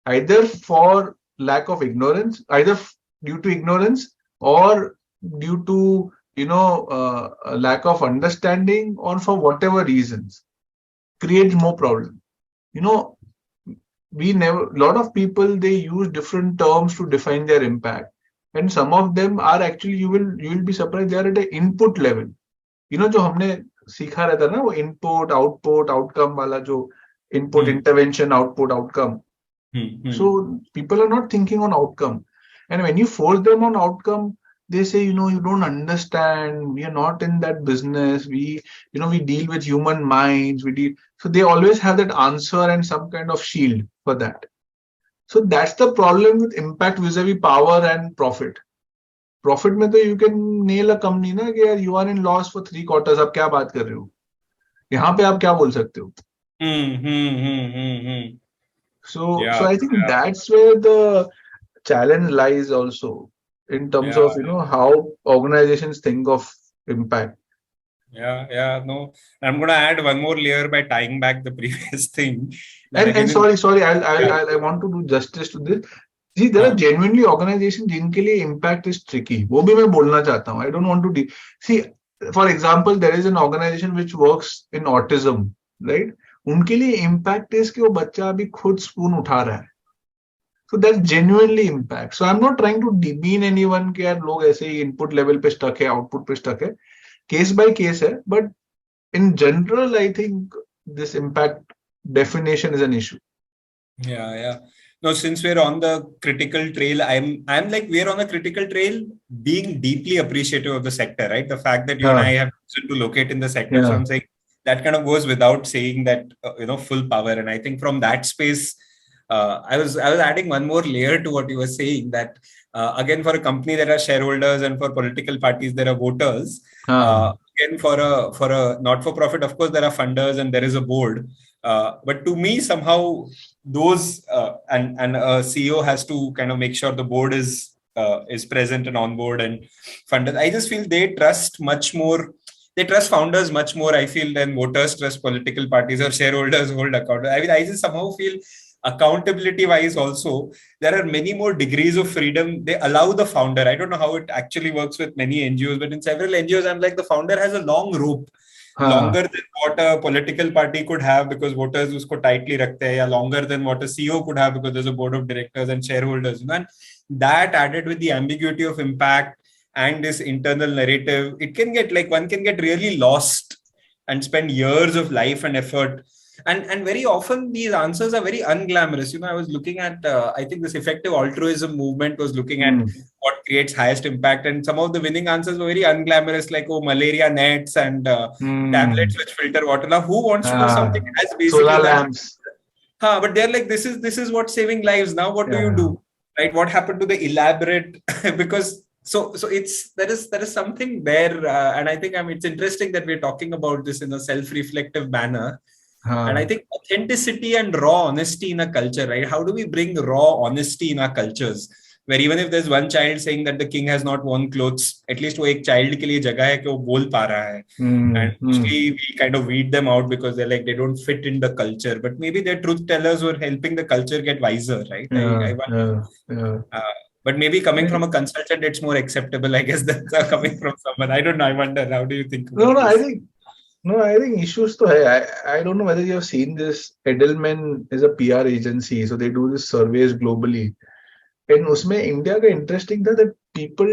either for lack of ignorance, either due to ignorance or due to a lack of understanding, or for whatever reasons, creates more problem. You know, we never. A lot of people, they use different terms to define their impact, and some of them are actually, you will be surprised, they are at an input level. जो हमने सीखा रहता है ना, वो input output outcome वाला, जो input Hmm. Intervention output outcome. So people are not thinking on outcome. And when you force them on outcome, they say, you don't understand. We are not in that business. We deal with human minds. So they always have that answer and some kind of shield for that. So that's the problem with impact vis-a-vis power and profit. Profit में तो you can nail a company ना कि यार you are in loss for 3 quarters. आप क्या बात कर रहे हो? यहाँ पे आप क्या बोल सकते हो? So Yeah, I think yeah, that's where the challenge lies also, in terms yeah, of how organizations think of impact. yeah. No, I'm gonna add one more layer by tying back the previous thing. That And again, sorry, yeah, I want to do justice to this. See, there are uh, genuinely organizations जिनके लिए impact is tricky. वो भी मैं बोलना चाहता हूँ. I don't want to see. For example, there is an organization which works in autism, right? उनके लिए impact is कि वो बच्चा अभी खुद spoon उठा रहा है. So that's genuinely impact. So I'm not trying to demean anyone कि यार लोग ऐसे ही input level पे stuck है, output पे stuck है. Case by case है. But in general, I think this impact definition is an issue. yeah. No, since we're on the critical trail, I'm like, we're on the critical trail, being deeply appreciative of the sector, right? The fact that you and I Yeah, have chosen to locate in the sector. So yeah. I'm saying that kind of goes without saying that, full power. And I think from that space, I was adding one more layer to what you were saying, that again, for a company, there are shareholders, and for political parties, there are voters. हाँ. Again, for a not-for-profit, of course, there are funders and there is a board. But to me, somehow those and a CEO has to kind of make sure the board is present and on board and funded. I just feel they trust much more. They trust founders much more, I feel, than voters trust political parties or shareholders hold account. I mean, I just somehow feel accountability wise also, there are many more degrees of freedom. They allow the founder. I don't know how it actually works with many NGOs, but in several NGOs, I'm like, the founder has a long rope, हाँ. longer than what a political party could have because voters usko tightly rakhte hai, ya longer than what a CEO could have because there's a board of directors and shareholders. And that added with the ambiguity of impact and this internal narrative, it can get like, one can get really lost and spend years of life and effort. And very often these answers are very unglamorous. I was looking at, I think this effective altruism movement was looking at what creates highest impact, and some of the winning answers were very unglamorous, like, oh, malaria nets and tablets which filter water. Now, who wants to do something as basic Solar as that? lamps. But they're like, this is what's saving lives. Now, what do you Yeah. do? Right? What happened to the elaborate? Because so it's there is something there, and I think it's interesting that we're talking about this in a self-reflective manner. And I हाँ. think authenticity and raw honesty in a culture, right? How do we bring raw honesty in our cultures? Where even if there's one child saying that the king has not worn clothes, at least वो एक child के लिए जगह है कि वो बोल पा रहा है. And mostly we kind of weed them out because they're like, they don't fit in the culture. But maybe they're truth tellers who are helping the culture get wiser, right? I Yeah, wonder. yeah, yeah. But maybe coming from a consultant, it's more acceptable, I guess, than coming from someone. I don't know. I wonder. How do you think No, about no, this? I think issues to hai. I don't know whether you have seen this. Edelman is a PR agency, so they do this surveys globally. And उसमें India का interesting था that people,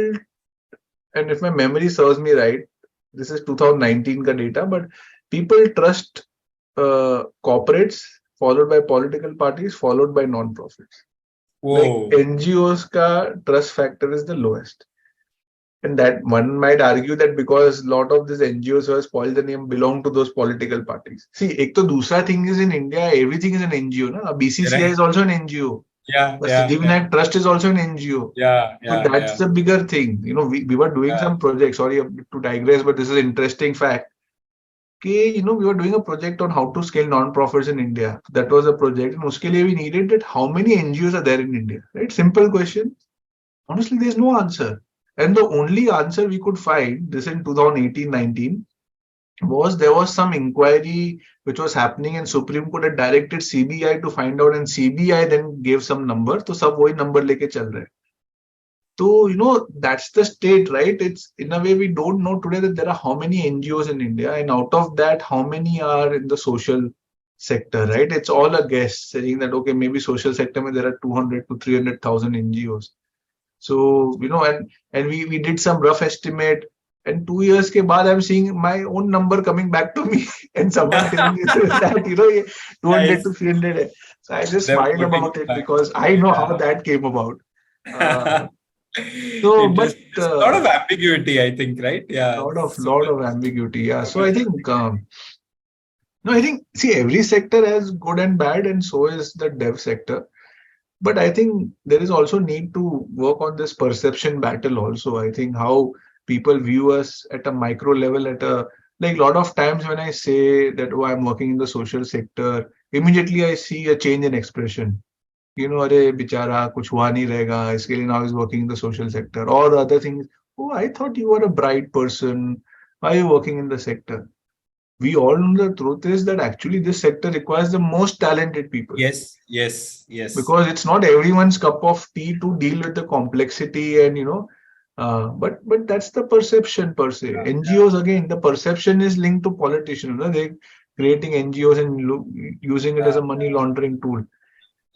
and if my memory serves me right, this is 2019 का data, but people trust corporates, followed by political parties, followed by non-profits. Like Whoa. NGOs का trust factor is the lowest. And that one might argue that because a lot of these NGOs who have spoiled the name belong to those political parties. See, एक तो दूसरा thing is in India, everything is an NGO. Na? BCCI is also an NGO. Yeah, The yeah, Siddhivinayak Trust is also an NGO. yeah, So yeah, that's yeah, the bigger thing. We were doing yeah. some projects. Sorry to digress, but this is an interesting fact. We were doing a project on how to scale non-profits in India. That was a project. And uske liye we needed that how many NGOs are there in India. Right? Simple question. Honestly, there's no answer. And the only answer we could find, this in 2018-19, was there was some inquiry which was happening and Supreme Court had directed CBI to find out, and CBI then gave some number, तो सब वही number लेके चल रहे हैं. So, that's the state, right? It's in a way we don't know today that there are how many NGOs in India, and out of that, how many are in the social sector, right? It's all a guess saying that, okay, maybe social sector, there are 200 to 300,000 NGOs. So, and we did some rough estimate, and 2 years ke baad, I'm seeing my own number coming back to me, and someone telling me that, 200 to Nice. 300. So I just They're smiled putting about it back. because I know how that came about. Uh, so, but Interesting. There's a lot of ambiguity, I think, right? Yeah. lot of ambiguity. Yeah. So I think, no, I think, see, every sector has good and bad, and so is the dev sector. But I think there is also need to work on this perception battle also. I think how people view us at a micro level, like a lot of times when I say that, oh, I'm working in the social sector, immediately I see a change in expression. अरे बेचारा कुछ हुआ नहीं रहेगा, इसके लिए now is working in the social sector. Or the other things, oh, I thought you were a bright person. Why are you working in the sector? We all know the truth is that actually this sector requires the most talented people. Yes, yes, yes. Because it's not everyone's cup of tea to deal with the complexity, and but that's the perception per se. Yeah, NGOs, again, the perception is linked to politicians. They're creating NGOs and using it as a money laundering tool.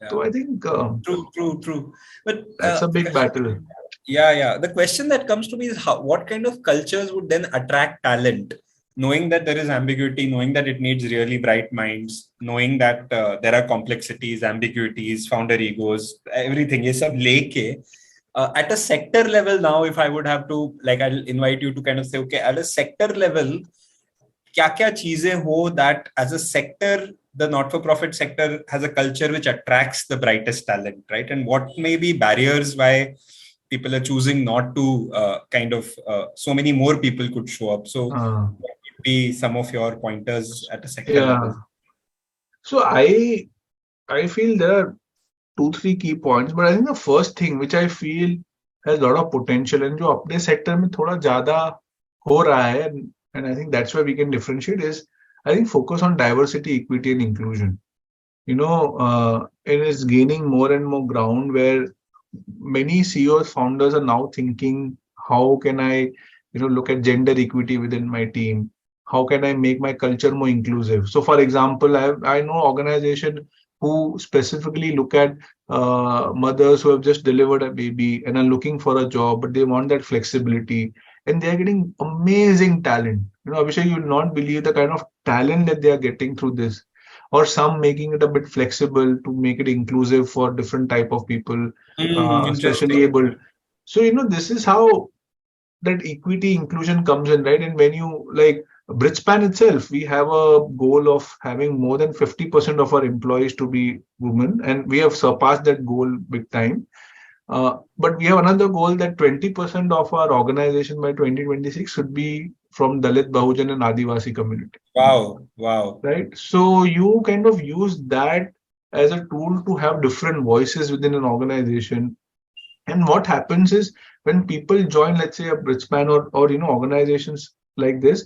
yeah. So I think True. But that's a big battle. yeah. The question that comes to me is what kind of cultures would then attract talent? Knowing that there is ambiguity, knowing that it needs really bright minds, knowing that there are complexities, ambiguities, founder egos, everything. Ye sab leke, at a sector level now, if I would have to, like, I'll invite you to kind of say, okay, at a sector level, क्या चीजें हो that as a sector, the not-for-profit sector has a culture which attracts the brightest talent, right? And what may be barriers why people are choosing not to so many more people could show up. So what would be some of your pointers at a sector level? So I feel there are 2-3 key points, but I think the first thing which I feel has a lot of potential and जो अपने sector में थोड़ा ज़्यादा हो रहा है, and I think that's where we can differentiate, is I think focus on diversity, equity, and inclusion. It is gaining more and more ground where many CEOs, founders are now thinking, how can I, look at gender equity within my team? How can I make my culture more inclusive? So, for example, I know organization who specifically look at mothers who have just delivered a baby and are looking for a job, but they want that flexibility, and they are getting amazing talent. Abhishek, you will not believe the kind of talent that they are getting through this. Or some making it a bit flexible to make it inclusive for different type of people, especially able. So, this is how that equity inclusion comes in, right? And when you, like Bridgespan itself, we have a goal of having more than 50% of our employees to be women, and we have surpassed that goal big time. But we have another goal that 20% of our organization by 2026 should be from Dalit, Bahujan, and Adivasi community. Wow. Right. So you kind of use that as a tool to have different voices within an organization. And what happens is when people join, let's say a Bridgespan or organizations like this,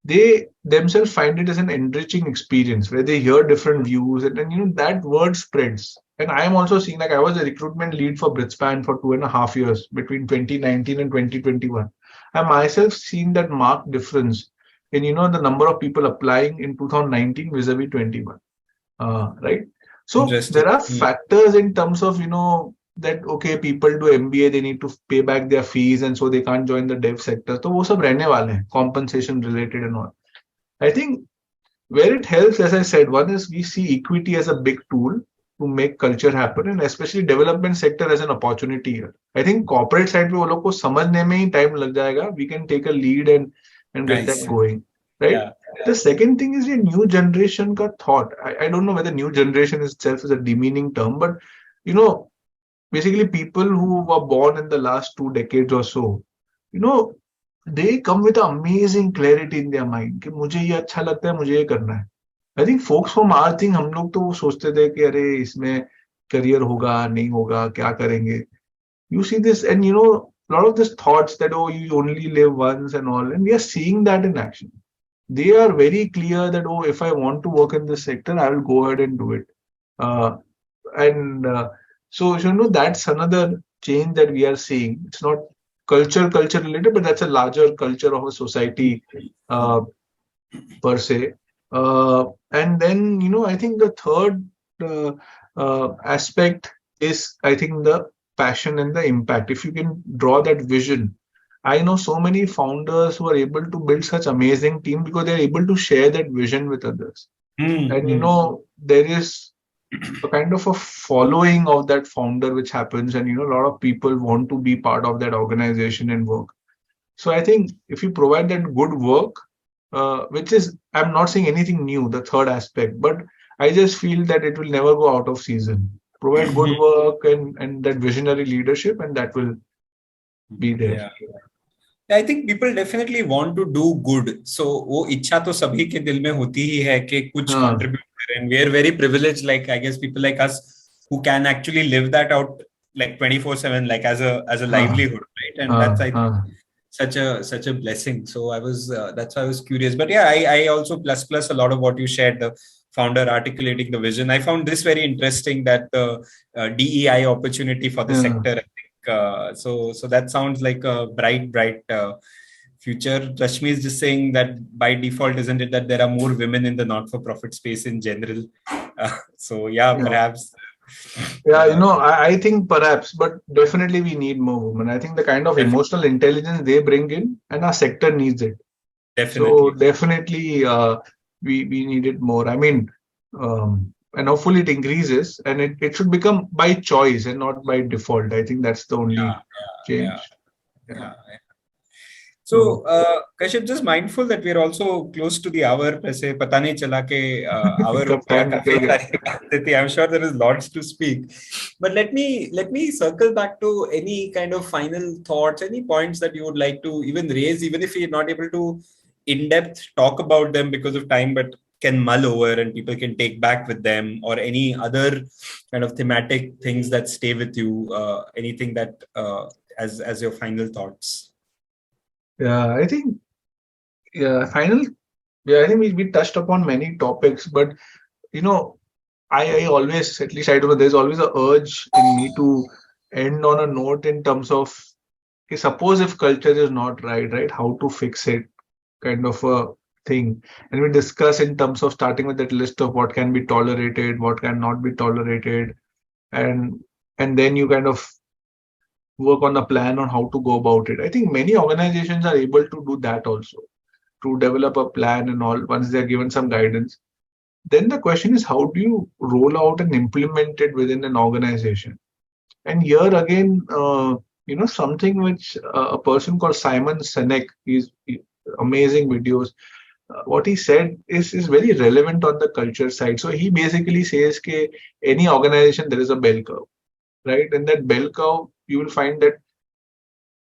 they themselves find it as an enriching experience where they hear different views, and then that word spreads. And I am also seeing, like, I was a recruitment lead for Bridgespan for 2.5 years between 2019 and 2021. I myself seen that marked difference in the number of people applying in 2019 vis-a-vis 21. Right. So there are factors in terms of that, okay, people do MBA, they need to pay back their fees, and so they can't join the dev sector. So वो सब रहने वाले हैं, compensation related and all. I think where it helps, as I said, one is we see equity as a big tool to make culture happen, and especially development sector as an opportunity here. I think corporate side पे वो लोग को समझने में ही time लग जाएगा. We can take a lead and get that going, right? Yeah. The second thing is the new generation ka thought. I don't know whether new generation itself is a demeaning term, but basically people who were born in the last 2 decades or so, they come with an amazing clarity in their mind कि मुझे ये अच्छा लगता है, मुझे ये करना है. I think folks from our thing, हम लोग तो सोचते थे कि अरे इसमें करियर होगा नहीं होगा, क्या करेंगे. You see this, and lot of these thoughts that, oh, you only live once and all, and we are seeing that in action. They are very clear that, oh, if I want to work in this sector, I will go ahead and do it. And so, that's another change that we are seeing. It's not culture related, but that's a larger culture of a society uh, per se. And then, I think the third aspect is, I think, the passion and the impact. If you can draw that vision, I know so many founders who are able to build such amazing team because they're able to share that vision with others. And there is a kind of a following of that founder which happens, and a lot of people want to be part of that organization and work. So I think if you provide that good work, which is, I'm not saying anything new, the third aspect, but I just feel that it will never go out of season. Provide good work and that visionary leadership, and that will be there. Yeah. I think people definitely want to do good. So वो इच्छा तो सभी के दिल में होती ही है कि कुछ contribute करें. We are very privileged, like I guess people like us who can actually live that out like 24/7, like as a livelihood, right? And that's, I think, such a blessing. So I was that's why I was curious. But yeah, I also plus a lot of what you shared, the founder articulating the vision. I found this very interesting, that the DEI opportunity for the sector. So that sounds like a bright future. Rashmi is just saying that by default, isn't it, that there are more women in the not-for-profit space in general? So yeah, perhaps. Yeah, I think perhaps, but definitely we need more women. I think the kind of emotional intelligence they bring in, and our sector needs it. Definitely. So definitely, we need it more. I mean, and hopefully it increases, and it should become by choice and not by default. I think that's the only change. Yeah. So, Kashyap, just mindful that we are also close to the hour. वैसे पता नहीं चला कि hour हो गया, काफी सारी बातें थी. I'm sure there is lots to speak, but let me circle back to any kind of final thoughts, any points that you would like to even raise, even if you're not able to in depth talk about them because of time, but can mull over and people can take back with them, or any other kind of thematic things that stay with you. Anything that as your final thoughts. Yeah, I think, I think we touched upon many topics, but I always, at least I don't know, there's always a urge in me to end on a note in terms of, okay, suppose if culture is not right, how to fix it, kind of a thing. And we discuss in terms of starting with that list of what can be tolerated, what cannot be tolerated, and then you kind of work on a plan on how to go about it. I think many organizations are able to do that also, to develop a plan and all once they're given some guidance. Then the question is, how do you roll out and implement it within an organization? And here again, something which a person called Simon Sinek, he's amazing videos. What he said is very relevant on the culture side. So he basically says that any organization, there is a bell curve, right? And that bell curve, you will find that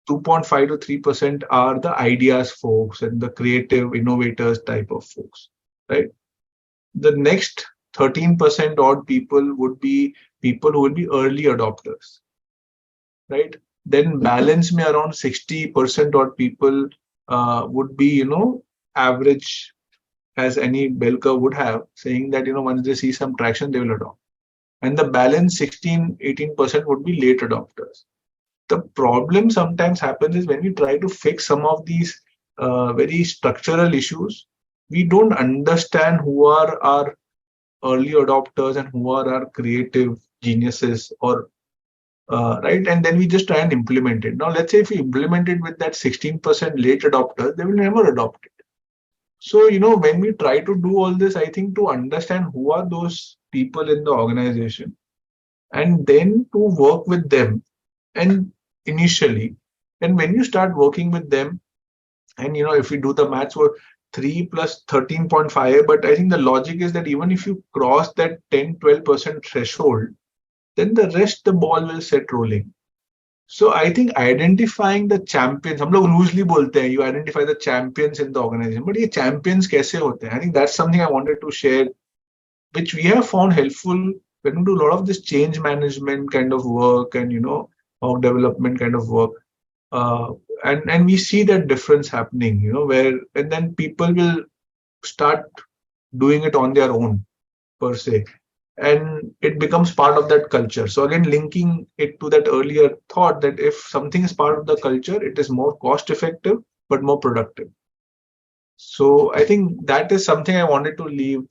2.5 to 3% are the ideas folks and the creative innovators type of folks, right? The next 13% odd people would be people who will be early adopters, right? Then balance me around 60% odd people would be, average, as any bell curve would have, saying that, once they see some traction, they will adopt. And the balance 18% would be late adopters. The problem sometimes happens is when we try to fix some of these very structural issues, we don't understand who are our early adopters and who are our creative geniuses, or right? And then we just try and implement it. Now, let's say if we implement it with that 16% late adopters, they will never adopt it. So, when we try to do all this, I think to understand who are those people in the organization, and then to work with them, and initially, and when you start working with them, and if we do the maths for 3 plus 13.5, but I think the logic is that even if you cross that 10-12% threshold, then the rest the ball will set rolling. So I think identifying the champions, हम लोग loosely बोलते हैं, you identify the champions in the organization, but ये champions कैसे होते हैं? I think that's something I wanted to share, which we have found helpful when we do a lot of this change management kind of work and, of development kind of work. uh, and we see that difference happening, where and then people will start doing it on their own per se, and it becomes part of that culture. So again, linking it to that earlier thought that if something is part of the culture, it is more cost effective but more productive. So I think that is something I wanted to leave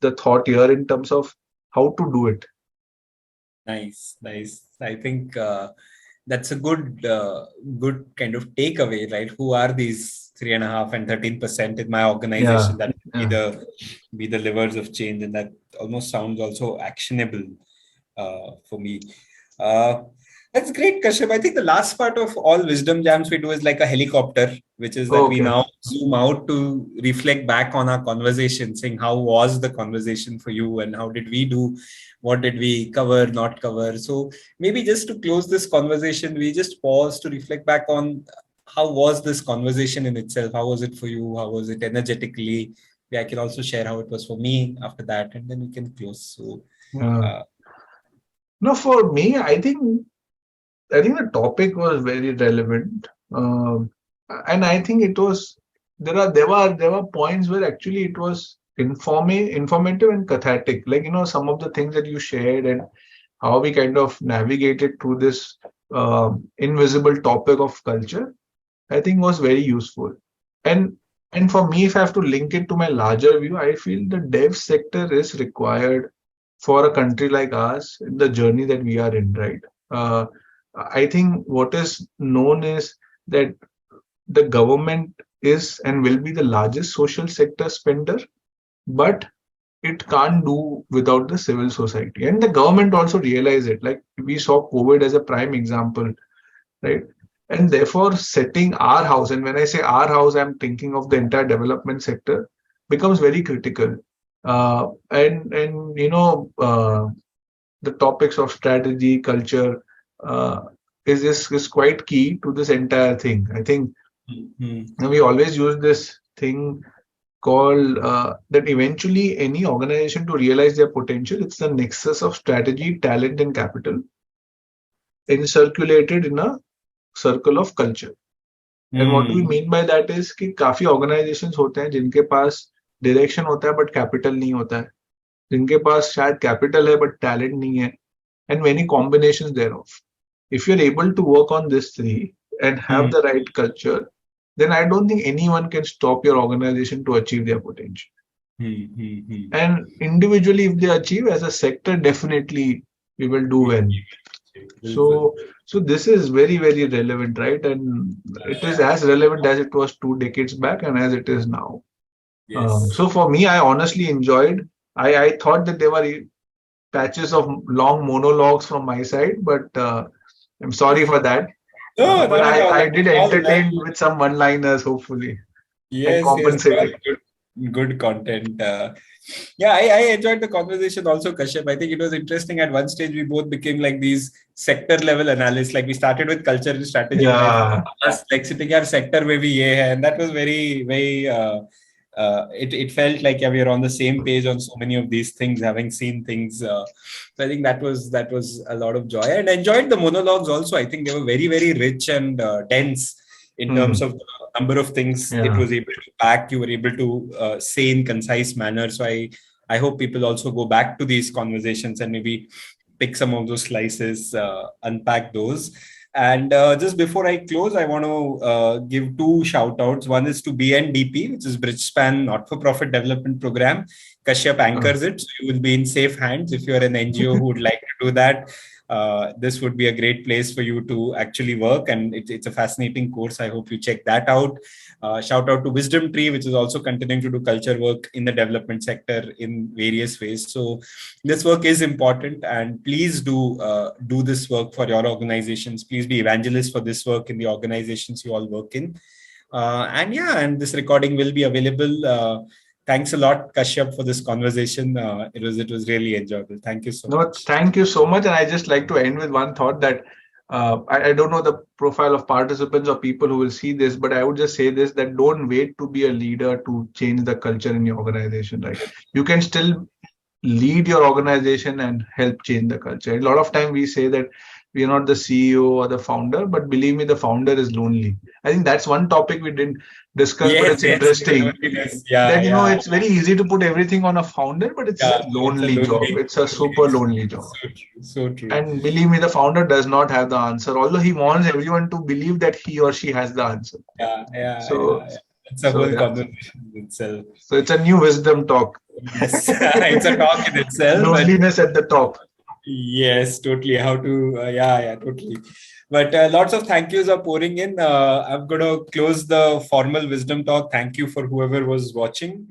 the thought here in terms of how to do it. Nice, nice. I think that's a good kind of takeaway, right? Who are these 3.5 and 13% in my Yeah, organization that be yeah. the levers of change, and that almost sounds also actionable for me. Uh, that's great, Kashyap. I think the last part of all wisdom jams we do is like a helicopter, which is that we Okay. now zoom out to reflect back on our conversation, saying how was the conversation for you and how did we do, what did we cover, not cover. So maybe just to close this conversation, we just pause to reflect back on how was this conversation in itself? How was it for you? How was it energetically? Yeah, I can also share how it was for me after that, and then we can close. So, Yeah. uh, No, for me, I think the topic was very relevant, and I think it was there were points where actually it was informative and cathartic. Like some of the things that you shared and how we kind of navigated through this invisible topic of culture, I think was very useful. And and for me, if I have to link it to my larger view, I feel the dev sector is required for a country like ours in the journey that we are in, right? Uh, I think what is known is that the government is and will be the largest social sector spender, but it can't do without the civil society. And the government also realize it. Like we saw COVID as a prime example, right? And therefore, setting our house, and when I say our house, I'm thinking of the entire development sector, becomes very critical. And the topics of strategy, culture, uh, is quite key to this entire thing. I think hmm, we always use this thing called that eventually any organization to realize their potential, it's the nexus of strategy, talent, and capital, and circulated in a circle of culture. And what we hmm, mean by that is कि काफी organisations होते हैं जिनके पास direction होता है but capital नहीं होता है, जिनके पास शायद कैपिटल है बट टैलेंट नहीं है, and many combinations there of. If you're able to work on this three and have hmm, the right culture, then I don't think anyone can stop your organization to achieve their potential. hmm. And individually, if they achieve, as a sector, definitely we will do well. बिल्कुल. So this is very, very relevant, right? And it is as relevant as it was 2 decades back and as it is now. Yes. So for me, I honestly enjoyed. I thought that there were patches of long monologues from my side, but I'm sorry for that. No, But not at all. I did All well. entertain with some one-liners, hopefully, and Yes, yes, all compensated. good content. Yeah, I enjoyed the conversation also, Kashyap. I think it was interesting. At one stage, we both became like these sector level analysts. Like we started with culture and strategy, and I Yeah. us like sitting our sector where we yeah, and that was very, very. It felt like yeah, we are on the same page on so many of these things, having seen things. So I think that was a lot of joy, and I enjoyed the monologues also. I think they were very, very rich and dense in terms Hmm. of the number of things it Yeah. was able to pack. You were able to say in concise manner. So I hope people also go back to these conversations and maybe pick some of those slices, unpack those. And just before I close, I want to give two shout outs. One is to BNDP, which is Bridgespan Not for Profit Development Program. Kashyap Uh, anchors it. So you will be in safe hands if you're an NGO who would like to do that. This would be a great place for you to actually work, and it's a fascinating course. I hope you check that out. Shout out to Wisdom Tree, which is also continuing to do culture work in the development sector in various ways. So this work is important, and please do this work for your organizations. Please be evangelists for this work in the organizations you all work in. And yeah, and this recording will be available. Thanks a lot, Kashyap, for this conversation. It was really enjoyable. Thank you so no, much. thank you so much. And I just like to end with one thought that I don't know the profile of participants or people who will see this, but I would just say this, that don't wait to be a leader to change the culture in your organization, right? You can still lead your organization and help change the culture. A lot of time we say that we are not the CEO or the founder, but believe me, the founder is lonely. I think that's one topic we didn't discuss, but Yes, it's yes, interesting loneliness. Yeah, that, yeah, it's very easy to put everything on a founder, but it's a yeah. It's a lonely job. lonely, It's a lonely super lonely experience. job. So true, so true. And believe me, the founder does not have the answer, although he wants everyone to believe that he or she has the answer. Yeah, yeah, So, yeah, yeah. It's a so whole yeah. conversation in itself. So it's a new wisdom talk. Yes, it's a talk in itself, but Loneliness at the top. yes, totally. How to, yeah, yeah, totally. But lots of thank yous are pouring in. I'm going to close the formal wisdom talk. Thank you for whoever was watching.